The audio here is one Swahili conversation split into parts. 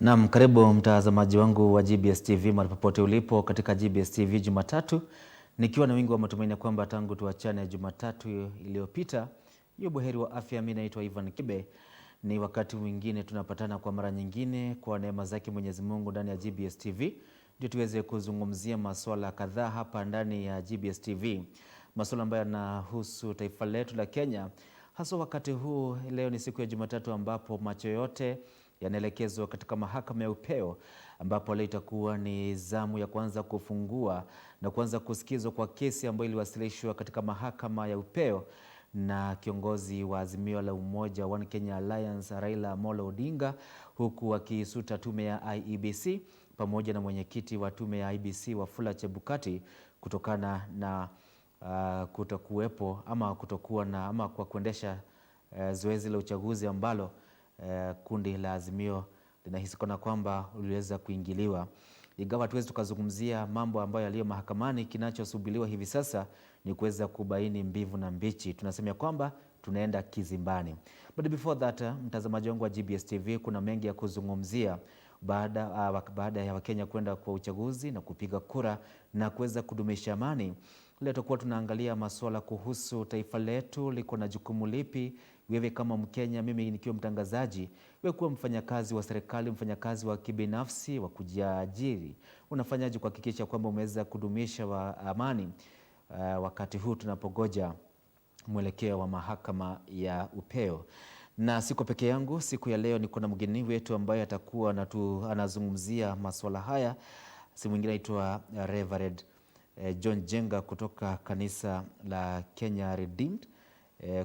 Naam, karibu mtazamaji wangu wa GBS TV mahali popote ulipo katika GBS TV Jumatatu, nikiwa na wingi wa matumaini kwamba tangu tuachane Jumatatu iliyopita hiyo buheri wa afya. Mimi naitwa Ivan Kibe. Ni wakati mwingine tunapatana kwa mara nyingine kwa neema zake Mwenyezi Mungu ndani ya GBS TV ndio tuweze kuzungumzia masuala kadhaa hapa ndani ya GBS TV, masuala ambayo yanahusu taifa letu la Kenya, hasa wakati huu. Leo ni siku ya Jumatatu ambapo macho yote yanaelekezwa katika mahakama ya upeo, ambapo leo itakuwa ni zamu ya kwanza kufungua na kuanza kusikizwa kwa kesi ambayo iliwasilishwa katika mahakama ya upeo na kiongozi wa Azimio la Umoja One Kenya Alliance Raila Amolo Odinga, huku akisuta tume ya IEBC pamoja na mwenyekiti wa tume ya IEBC Wafula Chebukati kutokana na kutokuwepo ama kutokuwa na ama kwa kuendesha zoezi la uchaguzi ambalo kundi la Azimio linahisi kana kwamba uliweza kuingiliwa. Ingawa tuwezi tukazungumzia mambo ambayo yaliyo mahakamani, kinachosubiriwa hivi sasa ni kuweza kubaini mbivu na mbichi. Tunasema kwamba tunaenda kizimbani. But before that, mtazamaji wangu wa GBS TV, kuna mengi ya kuzungumzia baada ya Wakenya kwenda kwa uchaguzi na kupiga kura na kuweza kudumisha amani. Leo tutakuwa tunaangalia masuala kuhusu taifa letu liko na jukumu lipi. Wewe kama Mkenya, mimi nikiwa mtangazaji, wewe kuwa mfanyakazi wa serikali, mfanyakazi wa kibinafsi, wa kujiajiri, unafanyaje kuhakikisha kwamba umeweza kudumisha amani wakati huu tunapogoja mwelekeo wa mahakama ya upeo? Na siko peke yangu, siku ya leo niko na mgeni wetu ambaye atakuwa anazungumzia masuala haya. Si mwingine aitwa Reverend John Jenga kutoka kanisa la Kenya Redeemed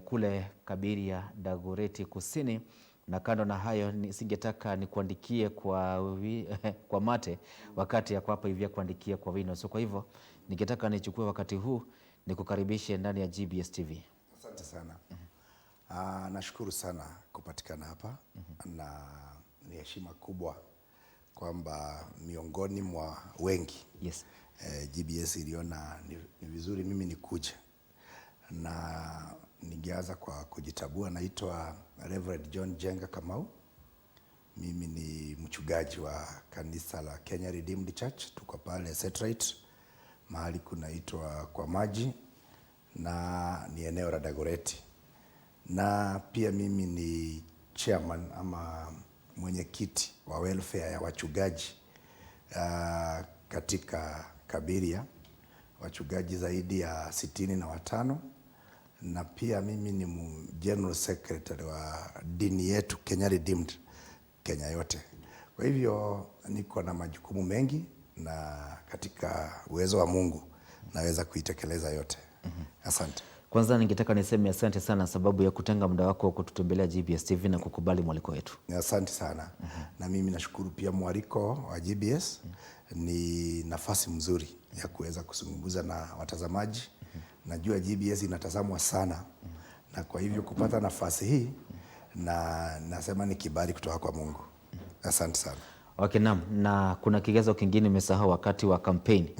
kule Kabiria, Dagoretti Kusini. Na kando na hayo, singetaka nikuandikie kwa mate wakati ya hapa hivi kuandikia kwa wino. So kwa hivyo ningetaka nichukue wakati huu nikukaribishe ndani ya GBS TV. Asante sana. Nashukuru sana kupatikana hapa na ni heshima kubwa kwamba miongoni mwa wengi Yes. GBS iliona ni vizuri mimi nikuje, na ningeanza kwa kujitabua. Naitwa Reverend John Jenga Kamau. Mimi ni mchungaji wa kanisa la Kenya Redeemed Church. Tuko pale Satellite, mahali kunaitwa kwa maji, na ni eneo la Dagoretti. Na pia mimi ni chairman ama mwenyekiti wa welfare ya wachungaji katika Kabiria, wachungaji zaidi ya 65, na pia mimi ni general secretary wa dini yetu Kenya Redeemed Kenya yote. Kwa hivyo niko na majukumu mengi, na katika uwezo wa Mungu naweza kuitekeleza yote. Asante. Kwanza ningetaka niseme asante sana sababu ya kutenga muda wako kututembelea GBS TV na kukubali mwaliko wetu. Asante sana. Na mimi nashukuru pia mwaliko wa GBS. Ni nafasi mzuri ya kuweza kuzungumza na watazamaji. Najua GBS inatazamwa sana, na kwa hivyo kupata nafasi hii na nasema ni kibali kutoka kwa Mungu. Asante sana. Okay, naam. Na kuna kigezo kingine nimesahau wakati wa kampeni.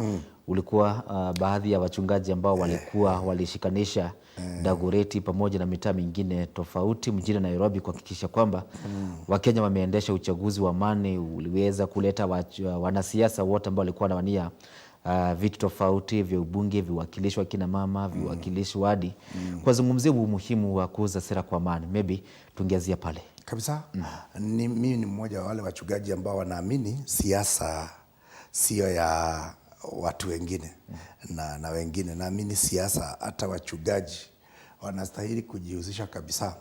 Ulikuwa baadhi ya wachungaji ambao walikuwa walishikanisha Dagoretti pamoja na mitaa mingine tofauti mjini Nairobi kuhakikisha kwamba Wakenya wameendesha uchaguzi wa amani. Uliweza kuleta wanasiasa wote ambao walikuwa wanawania vitu tofauti vya ubunge, viwakilishi wa kina mama, viwakilishi wadi, kwa zungumzia umuhimu wa kuuza sera kwa amani. Maybe tungeanzia pale. Kabisa. Mimi ni mmoja wa wale wachungaji ambao wanaamini siasa sio ya watu wengine na wengine. Naamini siasa hata wachungaji wanastahili kujihusisha kabisa.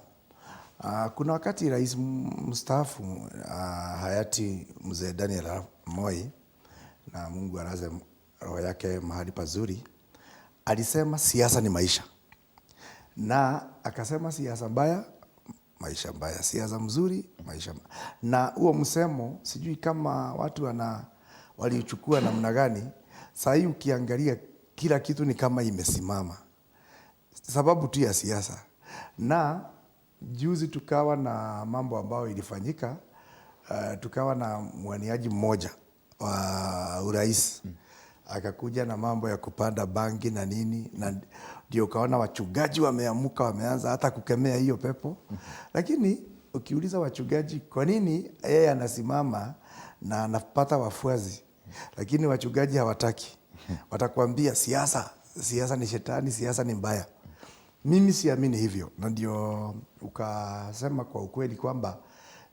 Kuna wakati rais mstaafu hayati mzee Daniel Arap Moi, na Mungu alaze roho yake mahali pazuri, alisema siasa ni maisha, na akasema siasa mbaya maisha mbaya, siasa mzuri maisha mbaya. Na huo msemo sijui kama watu walichukua namna gani. Sasa hii ukiangalia kila kitu ni kama imesimama sababu tu ya siasa. Na juzi tukawa na mambo ambayo ilifanyika, tukawa na mwaniaji mmoja wa urais akakuja na mambo ya kupanda bangi na nini, na ndio ukaona wachungaji wameamuka, wameanza hata kukemea hiyo pepo. Lakini ukiuliza wachungaji kwa nini yeye anasimama na anapata wafuasi, lakini wachungaji hawataki, watakwambia siasa ni shetani, siasa ni mbaya. Mimi siamini hivyo, na ndio ukasema kwa ukweli kwamba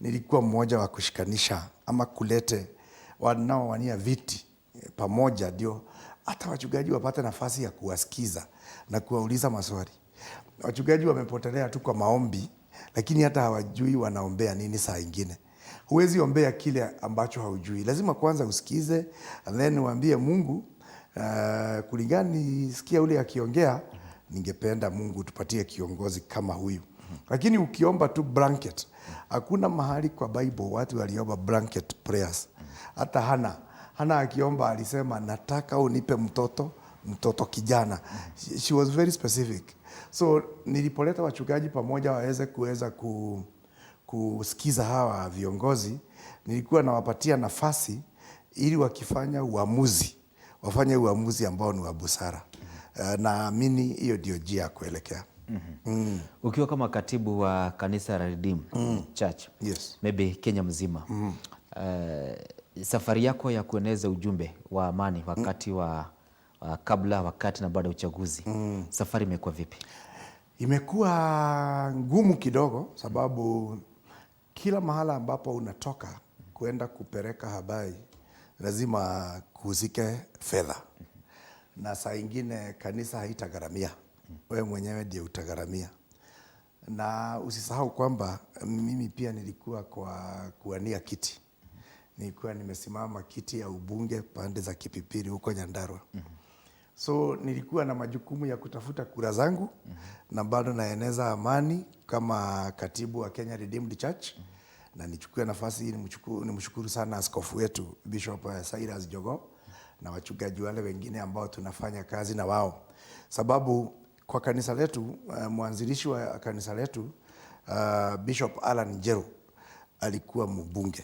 nilikuwa mmoja wa kushikanisha ama kulete wanaowania viti pamoja, ndio hata wachungaji wapate nafasi ya kuwasikiza na kuwauliza maswali. Wachungaji wamepotelea tu kwa maombi, lakini hata hawajui wanaombea nini. Saa ingine huwezi ombea kile ambacho haujui, lazima kwanza usikize, and then uambie Mungu, kulingana nisikia ule akiongea, ningependa Mungu tupatie kiongozi kama huyu. Lakini ukiomba tu blanket, hakuna mahali kwa Bible watu waliomba blanket prayers. Hata Hana akiomba alisema nataka unipe mtoto kijana. She was very specific. So nilipoleta wachungaji pamoja kuweza kusikiza hawa viongozi, nilikuwa nawapatia nafasi ili wakifanya uamuzi, wafanye uamuzi ambao ni wa busara. Naamini hiyo ndio njia ya kuelekea. Ukiwa kama katibu wa kanisa la Redeem Church, yes, maybe Kenya mzima, safari yako ya kueneza ujumbe wa amani wakati wa kabla, wakati na baada ya uchaguzi, safari imekuwa vipi? Imekuwa ngumu kidogo, sababu kila mahala ambapo unatoka kwenda kupeleka habari lazima kuhusike fedha, na saa ingine kanisa haitagharamia, wewe mwenyewe ndiye utagharamia. Na usisahau kwamba mimi pia nilikuwa kwa kuwania kiti, nilikuwa nimesimama kiti ya ubunge pande za Kipipiri huko Nyandarua. So nilikuwa na majukumu ya kutafuta kura zangu, na bado naeneza amani kama katibu wa Kenya Redeemed Church. Na nichukue nafasi hii nimshukuru sana askofu wetu Bishop Cyrus Jogo na wachungaji wale wengine ambao tunafanya kazi na wao, sababu kwa kanisa letu, mwanzilishi wa kanisa letu Bishop Alan Njeru alikuwa mbunge.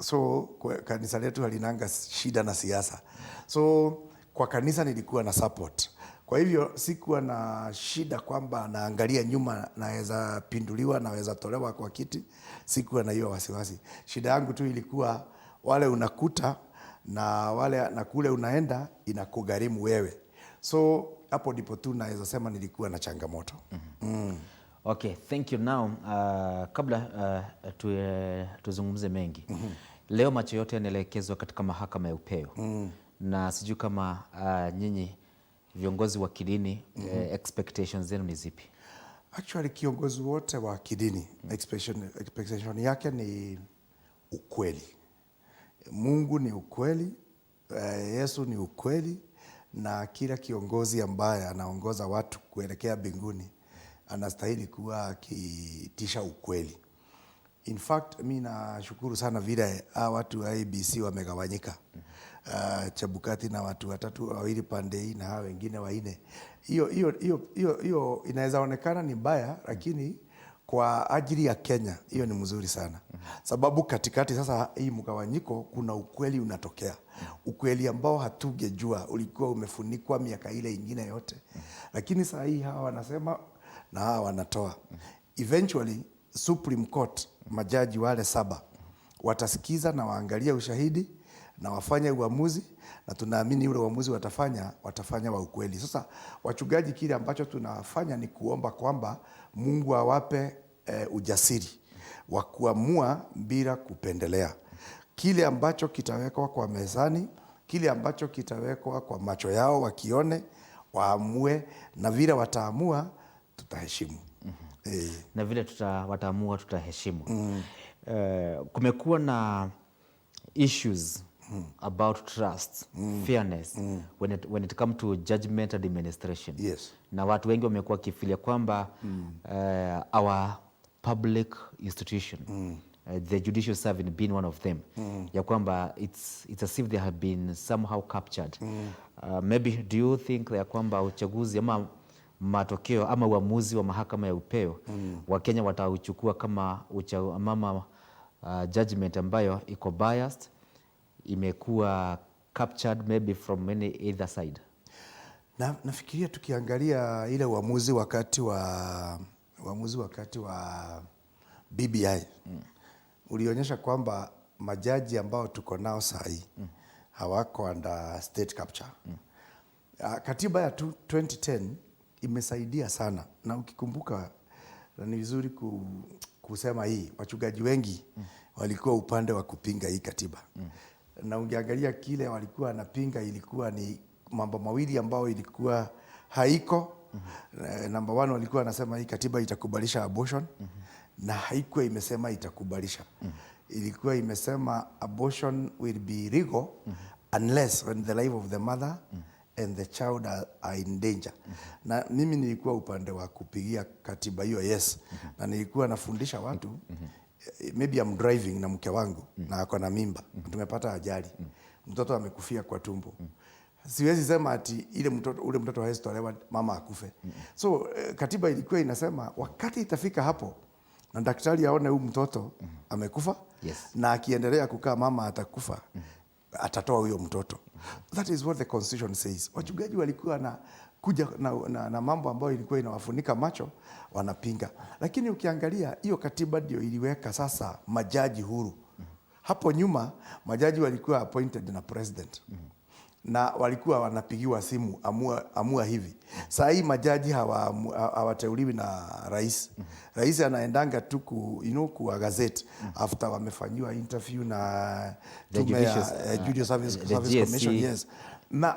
So kanisa letu halinanga shida na siasa. So kwa kanisa nilikuwa na support. Kwa hivyo sikuwa na shida kwamba naangalia nyuma naweza pinduliwa, naweza tolewa kwa kiti. Sikuwa na hiyo wasiwasi. Shida yangu tu ilikuwa wale unakuta na kule unaenda inakugharimu wewe. So hapo ndipo tu naweza sema nilikuwa na changamoto. Okay, thank you. Now, kabla tuzungumze mengi, leo macho yote yanaelekezwa katika mahakama ya upeo. Na sijui kama nyinyi viongozi wa kidini, expectations zenu ni zipi? Actually, kiongozi wote wa kidini expectation yake ni ukweli. Mungu ni ukweli, Yesu ni ukweli, na kila kiongozi ambaye anaongoza watu kuelekea mbinguni anastahili kuwa akitisha ukweli. In fact, mimi nashukuru sana vile watu wa ABC wamegawanyika. Chebukati na watu watatu, wawili pande hii na hao wengine wanne. Hiyo inaweza onekana ni mbaya, lakini kwa ajili ya Kenya hiyo ni mzuri sana. Sababu katikati sasa hii mgawanyiko kuna ukweli unatokea. Ukweli ambao hatungejua, ulikuwa umefunikwa miaka ile ingine yote. Lakini saa hii hawa wanasema na hawa wanatoa. Eventually Supreme Court, majaji wale 7 watasikiza na waangalia ushahidi na wafanye uamuzi, na tunaamini ule uamuzi watafanya wa ukweli. Sasa wachungaji, kile ambacho tunafanya ni kuomba kwamba Mungu awape ujasiri wa kuamua bila kupendelea. Kile ambacho kitawekwa kwa mezani, kile ambacho kitawekwa kwa macho yao wakione, waamue, na vile wataamua tutaheshimu. Na vile wataamua tutaheshimu. Kumekuwa na issues about trust, fairness, when it comes to judgment and administration. Yes. Na watu wengi wamekuwa kifilia kwamba our public institution, the judicial service being one of them, ya kwamba it's as if they have been somehow captured. Maybe do you think ya kwamba uchaguzi ama matokeo ama uamuzi wa mahakama ya upeo wa Kenya watauchukua kama judgment ambayo iko biased, imekuwa captured maybe from any either side? Nafikiria tukiangalia ile uamuzi wakati wa BBI ulionyesha kwamba majaji ambao tuko nao sahi hawako under state capture. Katiba ya 2010 imesaidia sana, na ukikumbuka ni vizuri kusema hii, wachungaji wengi walikuwa upande wa kupinga hii katiba. Na ungeangalia kile walikuwa wanapinga, ilikuwa ni mambo mawili ambao ilikuwa haiko. Number one, walikuwa wanasema hii katiba itakubalisha abortion, na haikuwa imesema itakubalisha. Ilikuwa imesema abortion will be legal unless when the life of the mother and the child are in danger. Na mimi nilikuwa upande wa kupigia katiba hiyo, yes. Na nilikuwa nafundisha watu, maybe I'm driving na mke wangu na ako na mimba, tumepata ajali, mtoto amekufia kwa tumbo. Siwezi sema ati ule mtoto hawezi tolewa mama akufe. So katiba ilikuwa inasema wakati itafika hapo na daktari aone huyu mtoto amekufa, na akiendelea kukaa mama atakufa, atatoa huyo mtoto. That is what the constitution says. Wachungaji walikuwa na kuja na mambo ambayo ilikuwa inawafunika macho, wanapinga. Lakini ukiangalia hiyo katiba ndio iliweka sasa majaji huru. Hapo nyuma majaji walikuwa appointed na president. Na walikuwa wanapigiwa simu, amua hivi. Saa hii majaji hawateuliwi na rais. Rais anaendanga tu ku gazette after wamefanyiwa interview na tume ya Judicial Service Commission, yes. Na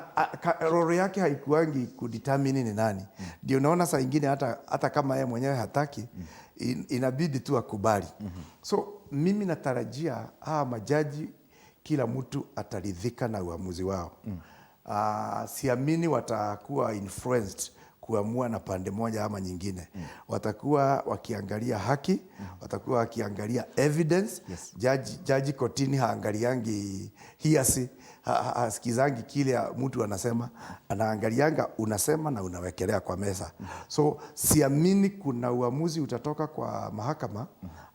role yake haikuangi kudetermine ni nani. Ndio unaona saa ingine hata kama yeye mwenyewe hataki, inabidi tu akubali. So mimi natarajia majaji kila mtu ataridhika na uamuzi wao. Siamini watakuwa influenced kuamua na pande moja ama nyingine. Watakuwa wakiangalia haki, watakuwa wakiangalia evidence. Jaji kotini haangaliangi hiasi, hasikizangi kile mtu anasema, anaangalianga unasema na unawekelea kwa meza. So siamini kuna uamuzi utatoka kwa mahakama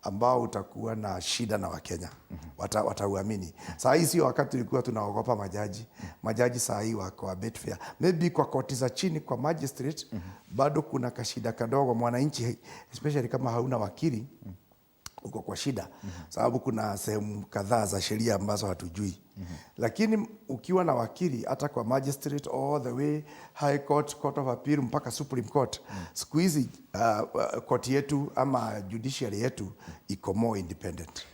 ambao utakuwa na shida na Wakenya. Watauamini. Saa hii sio wakati tulikuwa tunaogopa majaji. Majaji saa hii wako a bit fair. Maybe kwa koti za chini, kwa magistrate, bado kuna kashida kadogo. Mwananchi especially kama hauna wakili, uko kwa shida. Sababu kuna sehemu kadhaa za sheria ambazo hatujui. Lakini ukiwa na wakili, hata kwa magistrate all the way high court, court of appeal mpaka supreme court, siku hizi koti yetu ama judiciary yetu iko more independent.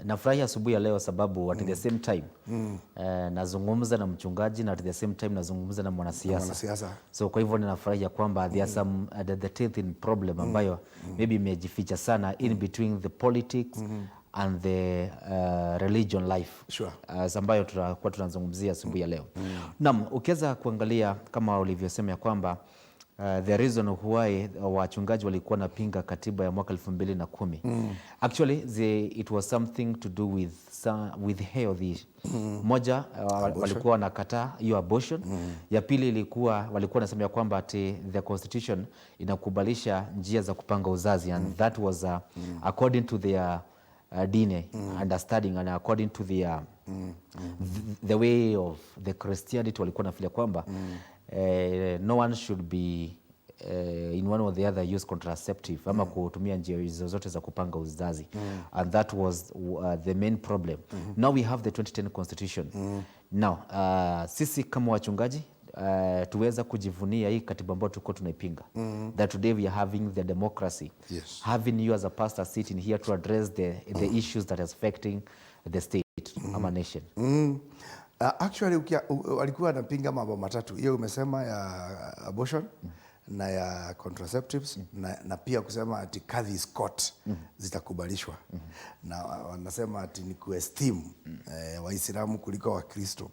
Nafurahi asubuhi ya leo sababu at the same time nazungumza na mchungaji na at the same time nazungumza na mwanasiasa. So kwa hivyo ninafurahi kwamba there are some the teething problem ambayo maybe imejificha sana in between the politics and the religion life. Sure. Ambayo tutakuwa tunazungumzia asubuhi ya leo. Naam, ukiweza kuangalia kama ulivyosema ya kwamba the reason why wachungaji walikuwa napinga katiba ya mwaka 2010. Actually it was something to do with health. Moja, walikuwa wanakataa hiyo abortion. Ya pili ilikuwa walikuwa nasema kwamba ati the constitution inakubalisha njia za kupanga uzazi, and that was according to their DNA understanding and according to the way of the Christianity. Walikuwa nafikiria kwamba no one should be in one or the other use contraceptive ama kutumia njia zozote za kupanga uzazi. And that was the main problem. Now we have the 2010 constitution. Now sisi kama wachungaji tuweza kujivunia hii katiba ambayo tuko tunaipinga. That today we are having the democracy. Having you as a pastor sitting here to address the issues that are affecting the state ama nation. Actually walikuwa wanapinga mambo matatu. Hiyo umesema ya abortion na ya contraceptives na pia kusema ati Kadhi's court zitakubalishwa. Na wanasema ati ni kuesteem Waislamu kuliko Wakristo.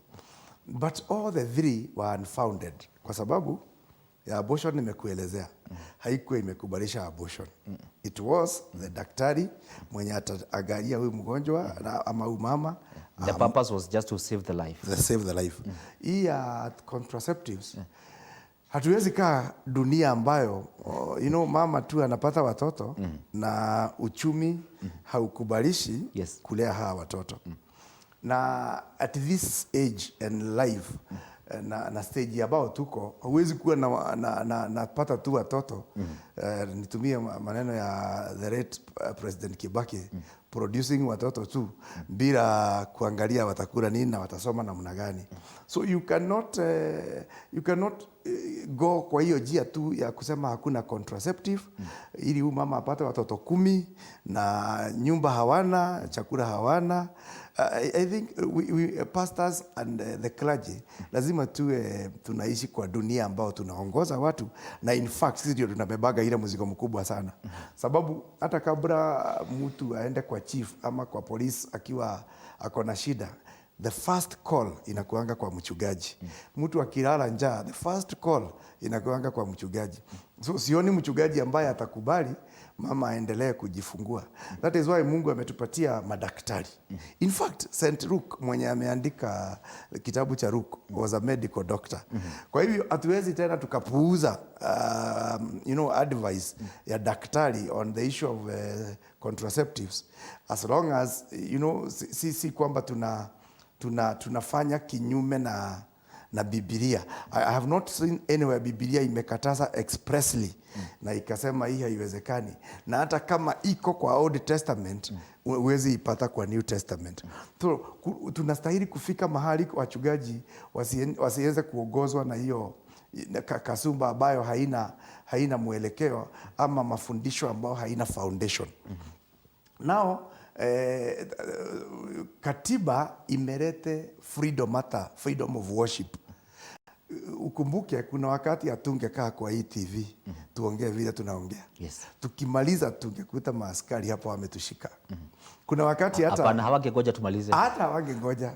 But all the three were unfounded. Kwa sababu ya abortion nimekuelezea, haikuwa imekubalisha abortion. It was the daktari mwenye ataangalia huyu mgonjwa ama huyu mama. The purpose was just to save the life. Save the life. Hii ya contraceptives, hatuwezi kaa dunia ambayo mama tu anapata watoto na uchumi haukubalishi kulea hawa watoto. Na at this age and life, na stage ambao tuko, huwezi kuwa napata tu watoto nitumie maneno ya the late President Kibaki, producing watoto tu bila kuangalia watakula nini na watasoma namna gani. So you cannot go kwa hiyo njia tu ya kusema hakuna contraceptive ili huyu mama apate watoto 10 na nyumba hawana, chakula hawana. I think we pastors and the clergy lazima tuwe tunaishi kwa dunia ambao tunaongoza watu, na in fact sisi ndio tunabebaga ile mzigo mkubwa sana. Sababu hata kabla mtu aende kwa chief ama kwa polisi akiwa ako na shida, the first call inakuanga kwa mchungaji. Mtu akilala njaa, the first call inakuanga kwa mchungaji. So sioni mchungaji ambaye atakubali mama aendelee kujifungua. That is why Mungu ametupatia madaktari. In fact, St. Luke mwenye ameandika kitabu cha Luke was a medical doctor. Kwa hivyo hatuwezi tena tukapuuza advice ya daktari on the issue of contraceptives, as long as si kwamba tunafanya kinyume na Biblia. I have not seen anywhere Biblia imekataza expressly na ikasema hii haiwezekani, na hata kama iko kwa Old Testament huwezi ipata kwa New Testament. So tunastahili kufika mahali wachungaji wasiweze kuongozwa na hiyo kasumba ambayo haina mwelekeo ama mafundisho ambayo haina foundation. Now katiba imelete freedom, hata freedom of worship. Ukumbuke kuna wakati hatungekaa kwa hii TV tuongee vile tunaongea. Yes. Tukimaliza tungekuta maaskari hapo wametushika. Kuna wakati hata hapana, hawangengoja tumalize. Hata hawangengoja.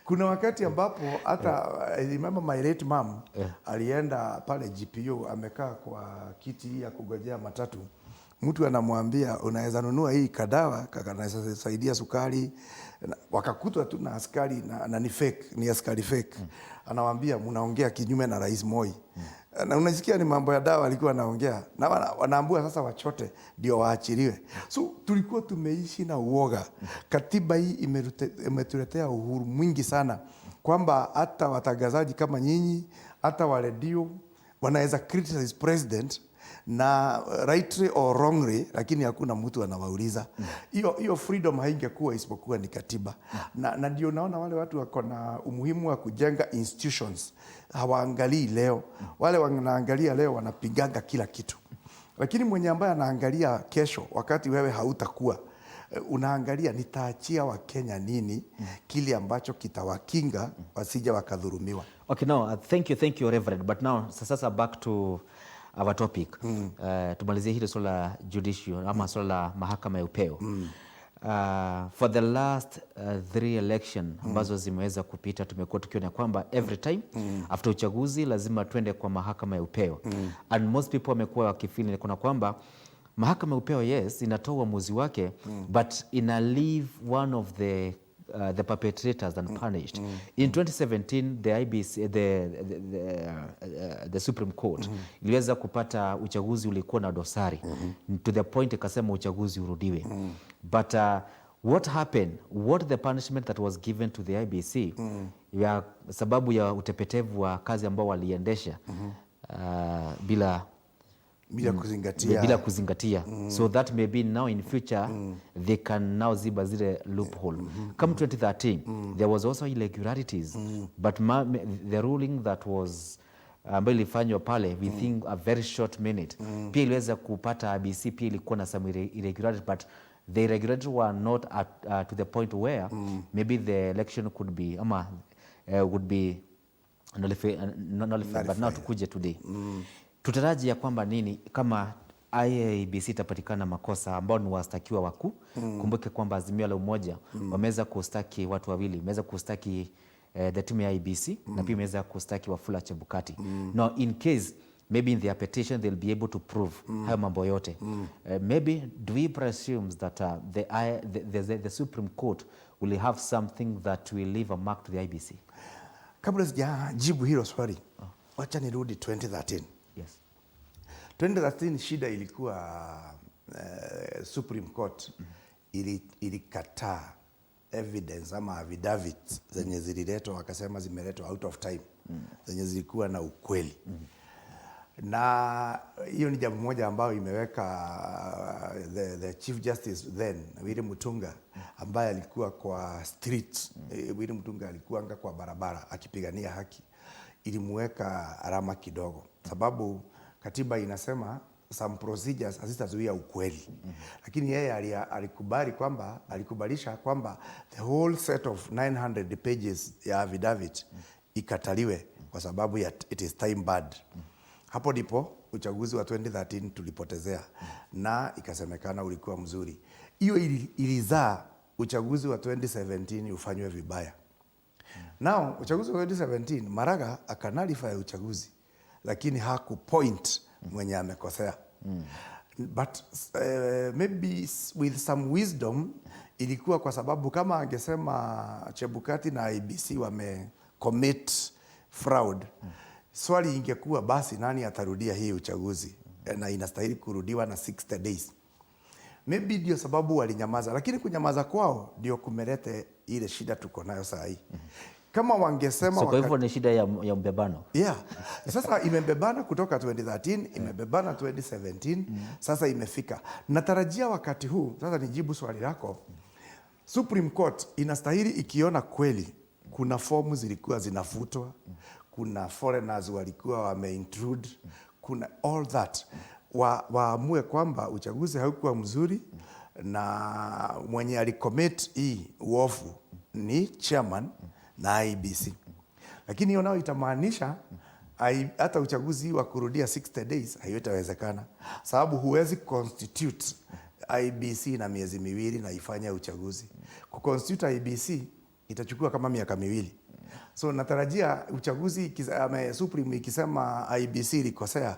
Kuna wakati ambapo hata I remember my late mom alienda pale GPU, amekaa kwa kiti ya kugojea matatu. Mtu anamwambia unaweza nunua hii kadawa kanaweza saidia sukari, wakakutwa tu na askari na ni fake, ni askari fake. Anamwambia mnaongea kinyume na Rais Moi. Na unasikia ni mambo ya dawa alikuwa anaongea, na wanaambua sasa wachote ndio waachiliwe. So tulikuwa tumeishi na uoga. Katiba hii imetuletea uhuru mwingi sana, kwamba hata watangazaji kama nyinyi, hata wa redio wanaweza criticize president na rightly or wrongly, lakini hakuna mtu anawauliza. Hiyo freedom haingekuwa isipokuwa ni katiba. Na ndio naona wale watu wako na umuhimu wa kujenga institutions hawaangalii leo. Wale wanaangalia leo wanapinganga kila kitu. Lakini mwenye ambaye anaangalia kesho, wakati wewe hautakuwa, unaangalia nitaachia Wakenya nini kile ambacho kitawakinga wasije wakadhulumiwa. Okay, now thank you Reverend, but now sasa back to our topic. Tumalizie hili swala judicial ama swala mahakama ya upeo. For the last 3 election ambazo zimeweza kupita, tumekuwa tukiona kwamba every time after uchaguzi lazima twende kwa mahakama ya upeo. And most people wamekuwa wakifeel kuna kwamba mahakama ya upeo, yes, inatoa uamuzi wake, but ina leave one of the perpetrators unpunished. In 2017 the IBC, the Supreme Court iliweza kupata uchaguzi ulikuwa na dosari to the point ikasema uchaguzi urudiwe. But what happened, what the punishment that was given to the IBC ya sababu ya utepetevu wa kazi ambao waliendesha bila kuzingatia. So that maybe now in future they can now ziba zile loophole. Come 2013 there was also irregularities, but the ruling that was ambayo ilifanywa pale within a very short minute pia iliweza kupata IBC pia ilikuwa na some irregularities, but the irregularities were not to the point where maybe the election could be would be nullified. But now tukuje today tutaraji ya kwamba nini kama IEBC itapatikana makosa ambao ni wastakiwa wakuu. Kumbuke kwamba Azimio la Umoja wameweza kustaki watu wawili, wameweza kustaki the team ya IEBC na pia wameweza kustaki Wafula Chebukati. Now in case maybe in their petition they'll be able to prove hayo mambo yote. Maybe do we presume that the Supreme Court will have something that will leave a mark to the IEBC? Kabla sijajibu hilo swali, wacha nirudi 2013. Yes. 2013 shida ilikuwa Supreme Court ilikataa evidence ama affidavits zenye zililetwa, wakasema zimeletwa out of time. zenye zilikuwa na ukweli. Na hiyo ni jambo moja ambayo imeweka the Chief Justice then Willy Mutunga, ambaye alikuwa kwa street. Willy Mutunga alikuwa anga kwa barabara akipigania haki, ilimuweka alama kidogo, sababu katiba inasema some procedures hazitazuia ukweli. Lakini yeye alikubalisha kwamba the whole set of 900 pages ya affidavit ikataliwe kwa sababu ya it is time barred. Hapo ndipo uchaguzi wa 2013 tulipotezea, na ikasemekana ulikuwa mzuri. Hiyo ilizaa uchaguzi wa 2017 ufanywe vibaya. Now uchaguzi wa 2017 Maraga akanalify uchaguzi, lakini hakupoint mwenye amekosea. But maybe with some wisdom, ilikuwa kwa sababu kama angesema Chebukati na IEBC commit fraud, swali ingekuwa basi nani atarudia hii uchaguzi, na inastahili kurudiwa na 60 days. Maybe ndio sababu walinyamaza, lakini kunyamaza kwao ndio kumelete ile shida tuko nayo saa hii. Kama wangesema kwa hivyo ni shida ya mbebano. Yeah. Sasa imebebana kutoka 2013, imebebana 2017, sasa imefika. Natarajia wakati huu, sasa nijibu swali lako. Supreme Court inastahili ikiona kweli kuna fomu zilikuwa zinafutwa, kuna foreigners walikuwa wameintrude, kuna all that, waamue kwamba uchaguzi haukuwa mzuri na mwenye alicommit hii uovu ni chairman na IEBC. Lakini hiyo nao itamaanisha hata uchaguzi wa kurudia 60 days haiwezekana, sababu huwezi constitute IEBC na miezi miwili na ifanya uchaguzi. Kuconstitute IEBC itachukua kama miaka miwili. So natarajia uchaguzi Supreme ikisema IEBC ilikosea,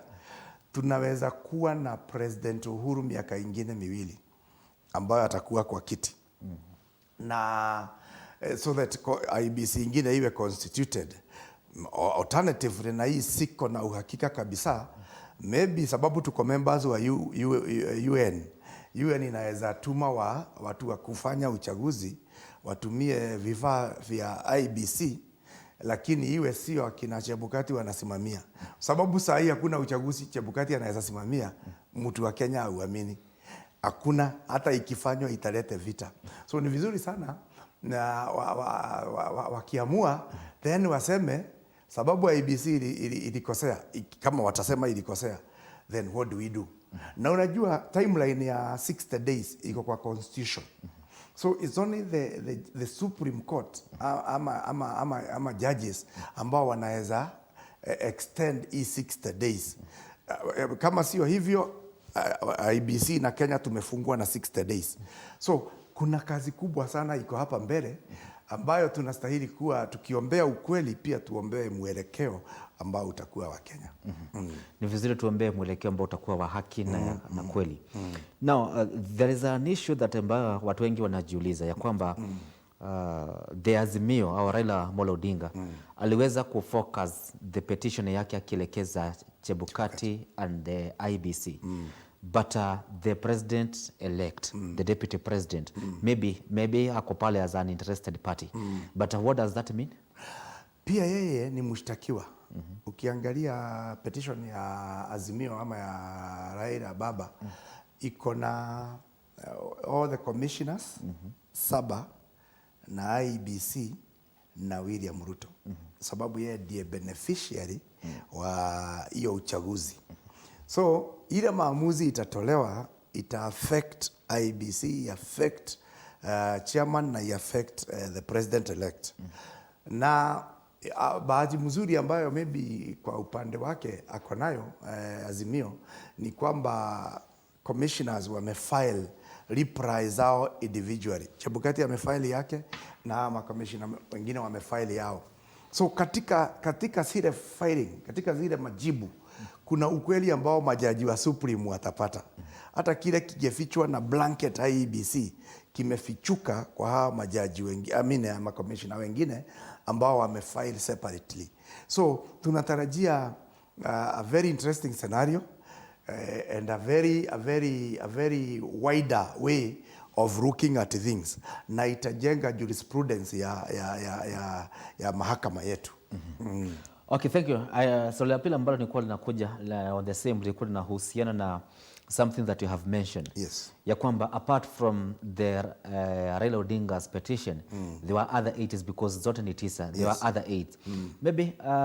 tunaweza kuwa na President Uhuru miaka ingine miwili ambayo atakuwa kwa kiti. Na so that IEBC ingine iwe constituted. Alternatively, na hii siko na uhakika kabisa, maybe sababu tuko members wa UN inaweza tuma watu wa kufanya uchaguzi watumie vifaa vya IEBC, lakini iwe sio akina Chebukati wanasimamia, sababu saa hii hakuna uchaguzi Chebukati anaweza simamia mtu wa Kenya auamini. Hakuna, hata ikifanywa italete vita. So ni vizuri sana na wakiamua then waseme sababu IEBC ilikosea. Kama watasema ilikosea, then what do we do? Na unajua timeline ya 60 days iko kwa constitution. So it's only the Supreme Court ama judges ambao wanaweza extend hii 60 days. Kama sio hivyo, IEBC na Kenya tumefungwa na 60 days. So kuna kazi kubwa sana iko hapa mbele ambayo tunastahili kuwa tukiombea ukweli, pia tuombee mwelekeo ambao utakuwa wa Kenya. Ni vizuri tuombee mwelekeo ambao utakuwa wa haki na kweli. Now, there is an issue that ambayo watu wengi wanajiuliza ya kwamba the Azimio au Raila Amolo Odinga aliweza kufocus the petition yake akielekeza Chebukati and the IEBC. But the president-elect, the deputy president, maybe ako pale as an interested party. But what does that mean? Pia yeye ni mshtakiwa. Ukiangalia petition ya Azimio ama ya Raila Baba, iko na all the commissioners 7 na IEBC na William Ruto. Sababu yeye ndiye beneficiary wa hiyo uchaguzi. So ile maamuzi itatolewa, ita affect IEBC, affect chairman na affect the president elect. Na bahati mzuri ambayo maybe kwa upande wake ako nayo Azimio ni kwamba commissioners wamefile reprise zao individually. Chebukati amefile yake na makomishina wengine wamefile yao. So katika zile filing, katika zile majibu, kuna ukweli ambao majaji wa Supreme watapata. Hata kile kigefichwa na blanket IEBC kimefichuka kwa hawa majaji wengine, makomishina wengine ambao wamefile separately. So tunatarajia a very interesting scenario and a very wider way of looking at things, na itajenga jurisprudence ya mahakama yetu. Okay, thank you. Swali la pili ambalo nilikuwa linakuja on the same lilikuwa linahusiana na something that you have mentioned. Yes. Ya kwamba apart from the Raila Odinga's petition, there were other 8 because zote ni 9. There were other 8.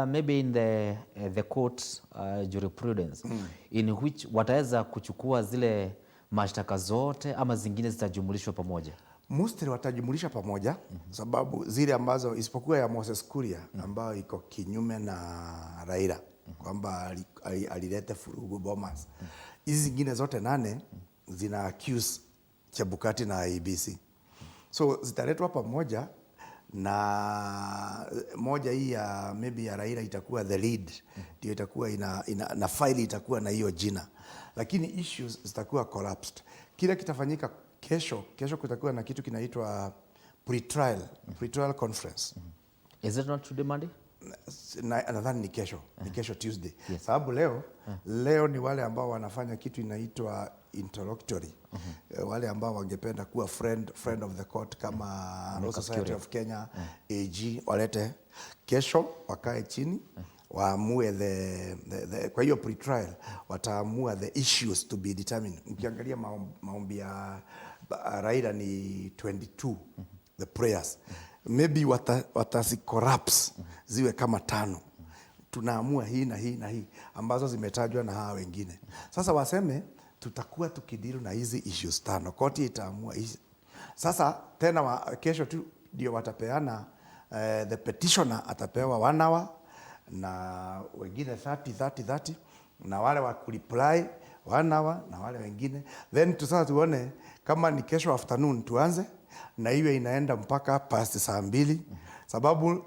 Maybe in the court jurisprudence in which wataweza kuchukua zile mashtaka zote ama zingine zitajumulishwa pamoja. Mostly watajumulisha pamoja sababu zile ambazo isipokuwa ya Moses Kuria ambayo iko kinyume na Raila kwamba alilete furugu Bomas. Hizi zingine zote 8 zina accuse Chebukati na IEBC. So zitaletwa pamoja na moja hii ya maybe ya Raila itakuwa the lead. Ndio itakuwa na file itakuwa na hiyo jina. Lakini issues zitakuwa collapsed. Kila kitafanyika kesho kutakuwa na kitu kinaitwa pre-trial conference. Is it not today Monday? Nadhani ni kesho Tuesday. Yes. Sababu leo ni wale ambao wanafanya kitu inaitwa interlocutory. Wale ambao wangependa kuwa friend of the court kama Law Society of Kenya, AG walete kesho wakae chini. Waamue kwa hiyo pre-trial wataamua the issues to be determined. Ukiangalia maombi ya Raila ni 22 the prayers. Maybe watasi-corrupts ziwe kama 5. Tunaamua hii na hii na hii ambazo zimetajwa na hawa wengine. Sasa waseme tutakuwa tukidili na hizi issues 5. Koti itaamua hizi. Sasa tena kesho tu ndio watapeana the petitioner atapewa 1 hour na wengine 30 na wale wa kureply 1 hour na wale wengine then sasa tuone kama ni kesho afternoon tuanze na hiyo inaenda mpaka past saa 2 sababu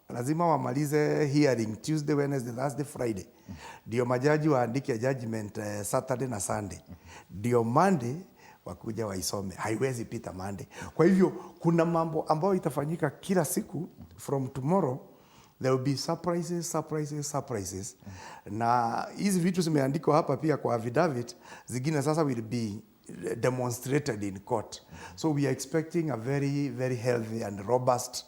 lazima wamalize hearing Tuesday, Wednesday, Thursday, Friday. Ndio majaji waandike judgment Saturday na Sunday. Ndio Monday wakuja waisome. Haiwezi pita Monday. Kwa hivyo kuna mambo ambayo itafanyika kila siku from tomorrow. There will be surprises. Na hizi vitu zimeandikwa hapa pia kwa affidavit, zingine sasa will be demonstrated in court. So we are expecting a very, very healthy and robust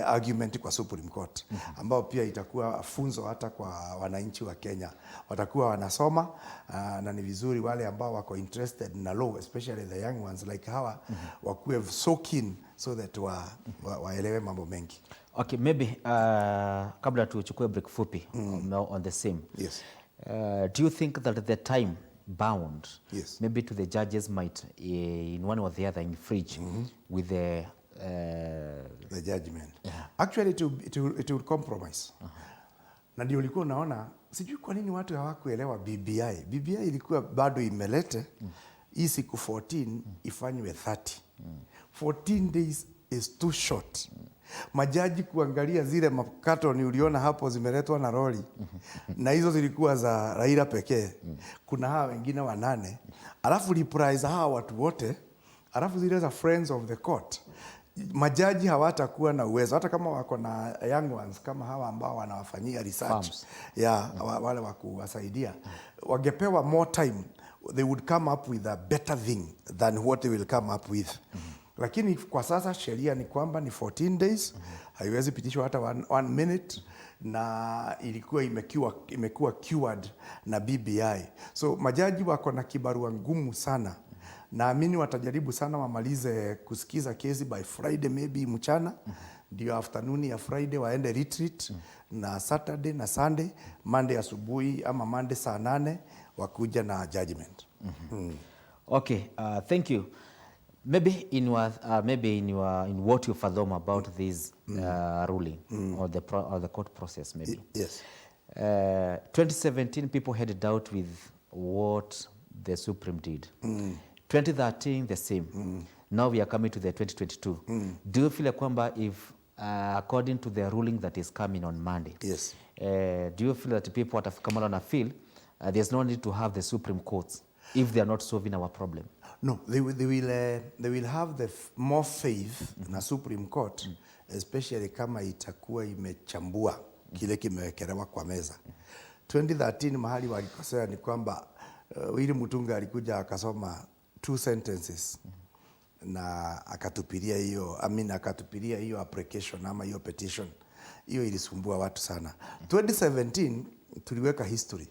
argument kwa Supreme Court. Ambao pia itakuwa funzo hata kwa wananchi wa Kenya. Watakuwa wanasoma na ni vizuri wale ambao wako interested na law, especially the young ones like hawa, wakuwe so keen so that waelewe mambo mengi. Okay, maybe kabla tuchukue break fupi on the same. Yes. Do you think that the time bound maybe to the judges might in one or the other infringe with the judgment? Actually it will compromise. Na ndio ulikuwa unaona sijui kwa nini watu hawakuelewa BBI. BBI ilikuwa bado imelete hii siku 14 ifanywe 30. 14 days is too short. Majaji kuangalia zile makato ni uliona hapo zimeletwa na roli na hizo zilikuwa za Raila pekee. Kuna hawa wengine 8 alafu reprise hawa watu wote alafu zile za friends of the court. Majaji hawatakuwa na uwezo hata kama wako na young ones kama hawa ambao wanawafanyia research wale wa kuwasaidia wangepewa more time, they would come up with a better thing than what they will come up with. Lakini kwa sasa sheria ni kwamba ni 14 days, haiwezi pitishwa hata 1 minute na ilikuwa imekuwa cured na BBI. So majaji wako na kibarua ngumu sana. Naamini watajaribu sana wamalize kusikiza kesi by Friday maybe mchana. Ndio afternoon ya Friday waende retreat na Saturday na Sunday, Monday asubuhi ama Monday saa 8 wakuja na judgment. Okay, thank you. Maybe in what you fathom about this ruling or the court process maybe. Yes. 2017 people had a doubt with what the Supreme did. 2013 the same. Now we are coming to the 2022. Do you feel kwamba if according to the ruling that is coming on Monday, yes, do you feel that people come on and feel there's no need to have the Supreme Courts if they are not solving our problem? No, they will have the more faith na Supreme Court, especially kama itakuwa imechambua kile kimewekelewa kwa meza. 2013 mahali walikosea ni kwamba Willy Mutunga alikuja akasoma 2 sentences na akatupilia hiyo application ama hiyo petition hiyo ilisumbua watu sana. 2017 tuliweka history.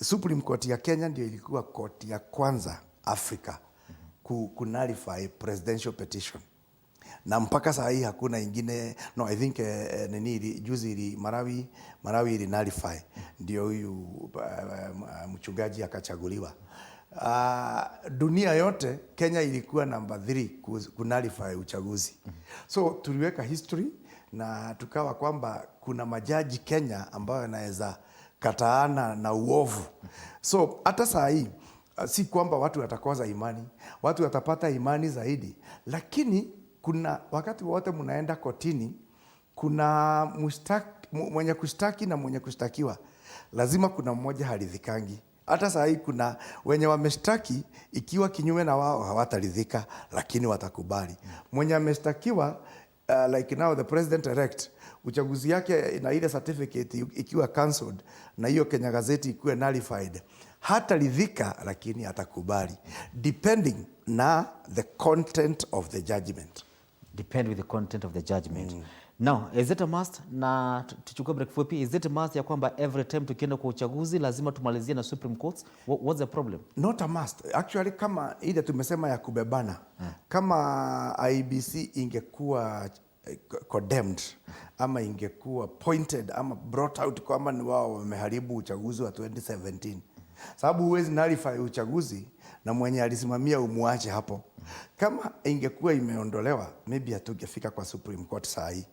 Supreme Court ya Kenya ndio ilikuwa court ya kwanza Afrika kunalify presidential petition, na mpaka saa hii hakuna ingine. No, I think juzi Marawi ili nalify, ndio huyu mchungaji akachaguliwa. Dunia yote Kenya ilikuwa number 3 kunalify uchaguzi. So tuliweka history na tukawa kwamba kuna majaji Kenya ambayo yanaweza kataana na uovu. So hata saa hii si kwamba watu watakosa imani, watu watapata imani zaidi, lakini kuna wakati wote mnaenda kotini, kuna mwenye kushtaki na mwenye kushtakiwa, lazima kuna mmoja haridhikangi. Hata saa hii kuna wenye wameshtaki, ikiwa kinyume na wao hawataridhika, lakini watakubali. Mwenye ameshtakiwa like now the president elect, uchaguzi yake na ile certificate ikiwa cancelled na hiyo Kenya Gazette ikiwa nullified, hataridhika, lakini atakubali depending na the content of the judgment. Depend with the content of the judgment. Now, is it a must, na tuchukue break fupi, is it a must ya kwamba every time tukienda kwa uchaguzi lazima tumalizie na Supreme Courts? What's the problem? Not a must. Actually, kama ile tumesema ya kubebana, kama IEBC ingekuwa condemned ama ingekuwa pointed ama brought out kwamba ni wao wameharibu uchaguzi wa 2017, sababu huwezi nullify uchaguzi na mwenye alisimamia umuache hapo. Kama ingekuwa imeondolewa, maybe hatungefika kwa Supreme Court saa hii.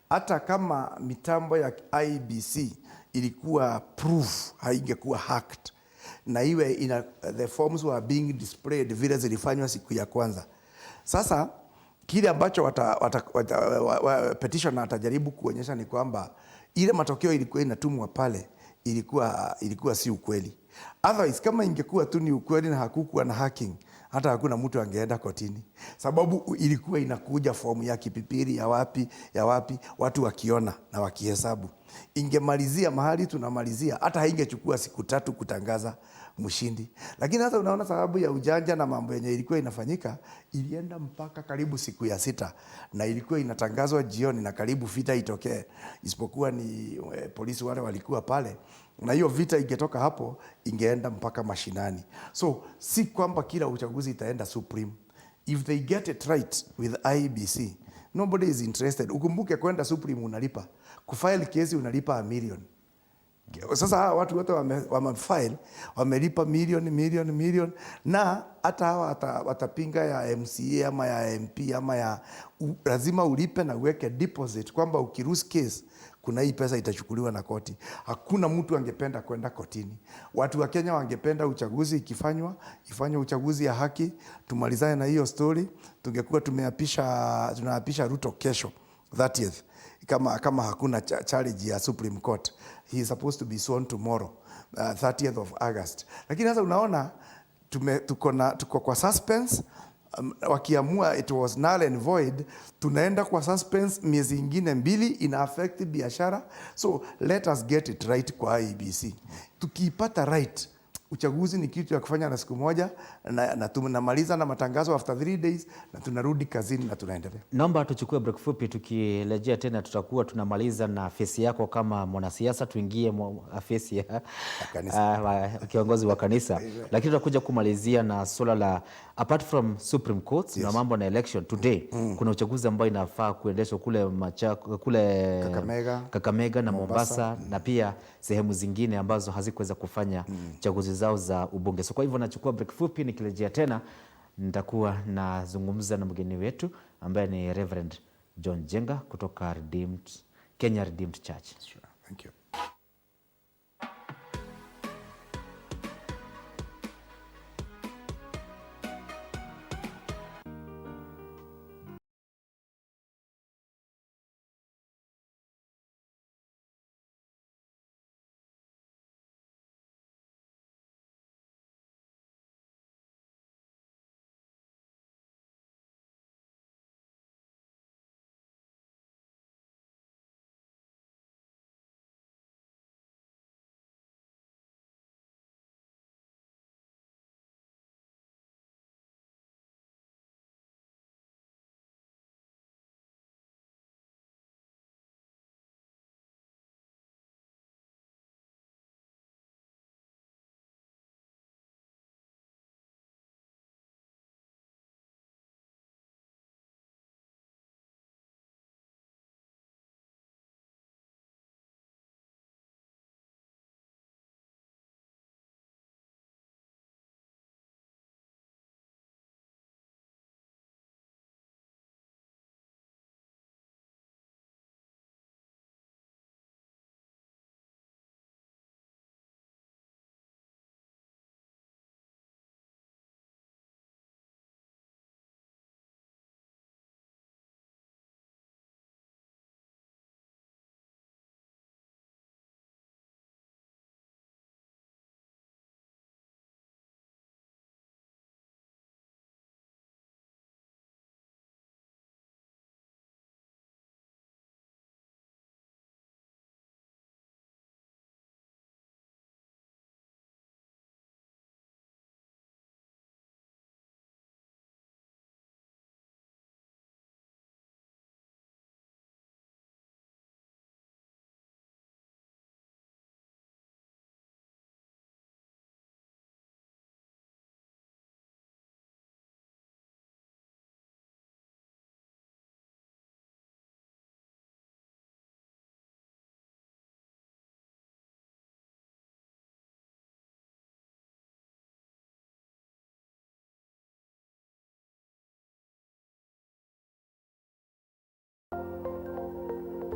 Hata kama mitambo ya IEBC ilikuwa proof, haingekuwa hacked na iwe the forms were being displayed vile zilifanywa siku ya kwanza. Sasa kile ambacho petitioner atajaribu kuonyesha ni kwamba ile matokeo ilikuwa inatumwa pale ilikuwa si ukweli. Otherwise, kama ingekuwa tu ni ukweli na hakukuwa na hacking, hata hakuna mtu angeenda kotini, sababu ilikuwa inakuja fomu ya kipipiri ya wapi, watu wakiona na wakihesabu. Ingemalizia mahali tunamalizia, hata haingechukua siku 3 kutangaza mshindi. Lakini hata unaona, sababu ya ujanja na mambo yenye ilikuwa inafanyika, ilienda mpaka karibu siku ya 6 na ilikuwa inatangazwa jioni na karibu vita itokee, isipokuwa ni polisi wale walikuwa pale, na hiyo vita ingetoka hapo ingeenda mpaka mashinani. So si kwamba kila uchaguzi itaenda Supreme. If they get it right with IEBC, nobody is interested. Ukumbuke kwenda Supreme unalipa, kufile kesi unalipa $1 million. Sasa hawa watu wote wamefile, wamelipa million, na hata hawa watapinga ya MCA ama ya MP ama lazima ulipe na uweke deposit kwamba ukiruse case kuna hii pesa itachukuliwa na koti. Hakuna mtu angependa kwenda kotini. Watu wa Kenya wangependa uchaguzi ifanywe uchaguzi ya haki, tumalizane na hiyo story. Tungekuwa tunaapisha Ruto kesho 30th kama hakuna challenge ya Supreme Court. He is supposed to be sworn tomorrow 30th of August. Lakini sasa unaona tuko kwa suspense. Wakiamua it was null and void, tunaenda kwa suspense miezi ingine 2, ina affect biashara. So let us get it right kwa IEBC. Tukiipata right, uchaguzi ni kitu ya kufanya na siku moja, na tunamaliza na matangazo after 3 days na tunarudi kazini na tunaendelea. Naomba tuchukue break fupi, tukirejea tena tutakuwa tunamaliza na fesi yako kama mwanasiasa, tuingie fesi ya kiongozi wa kanisa. Lakini tutakuja kumalizia na swala la apart from Supreme Court, na mambo na election today. Kuna uchaguzi ambao inafaa kuendeshwa kule Kakamega na Mombasa na pia sehemu zingine ambazo hazikuweza kufanya chaguzi zao za ubunge. So kwa hivyo nachukua break fupi, nikirejea tena nitakuwa nazungumza na mgeni wetu ambaye ni Reverend John Jenga kutoka Kenya Redeemed Church. Sure. Thank you.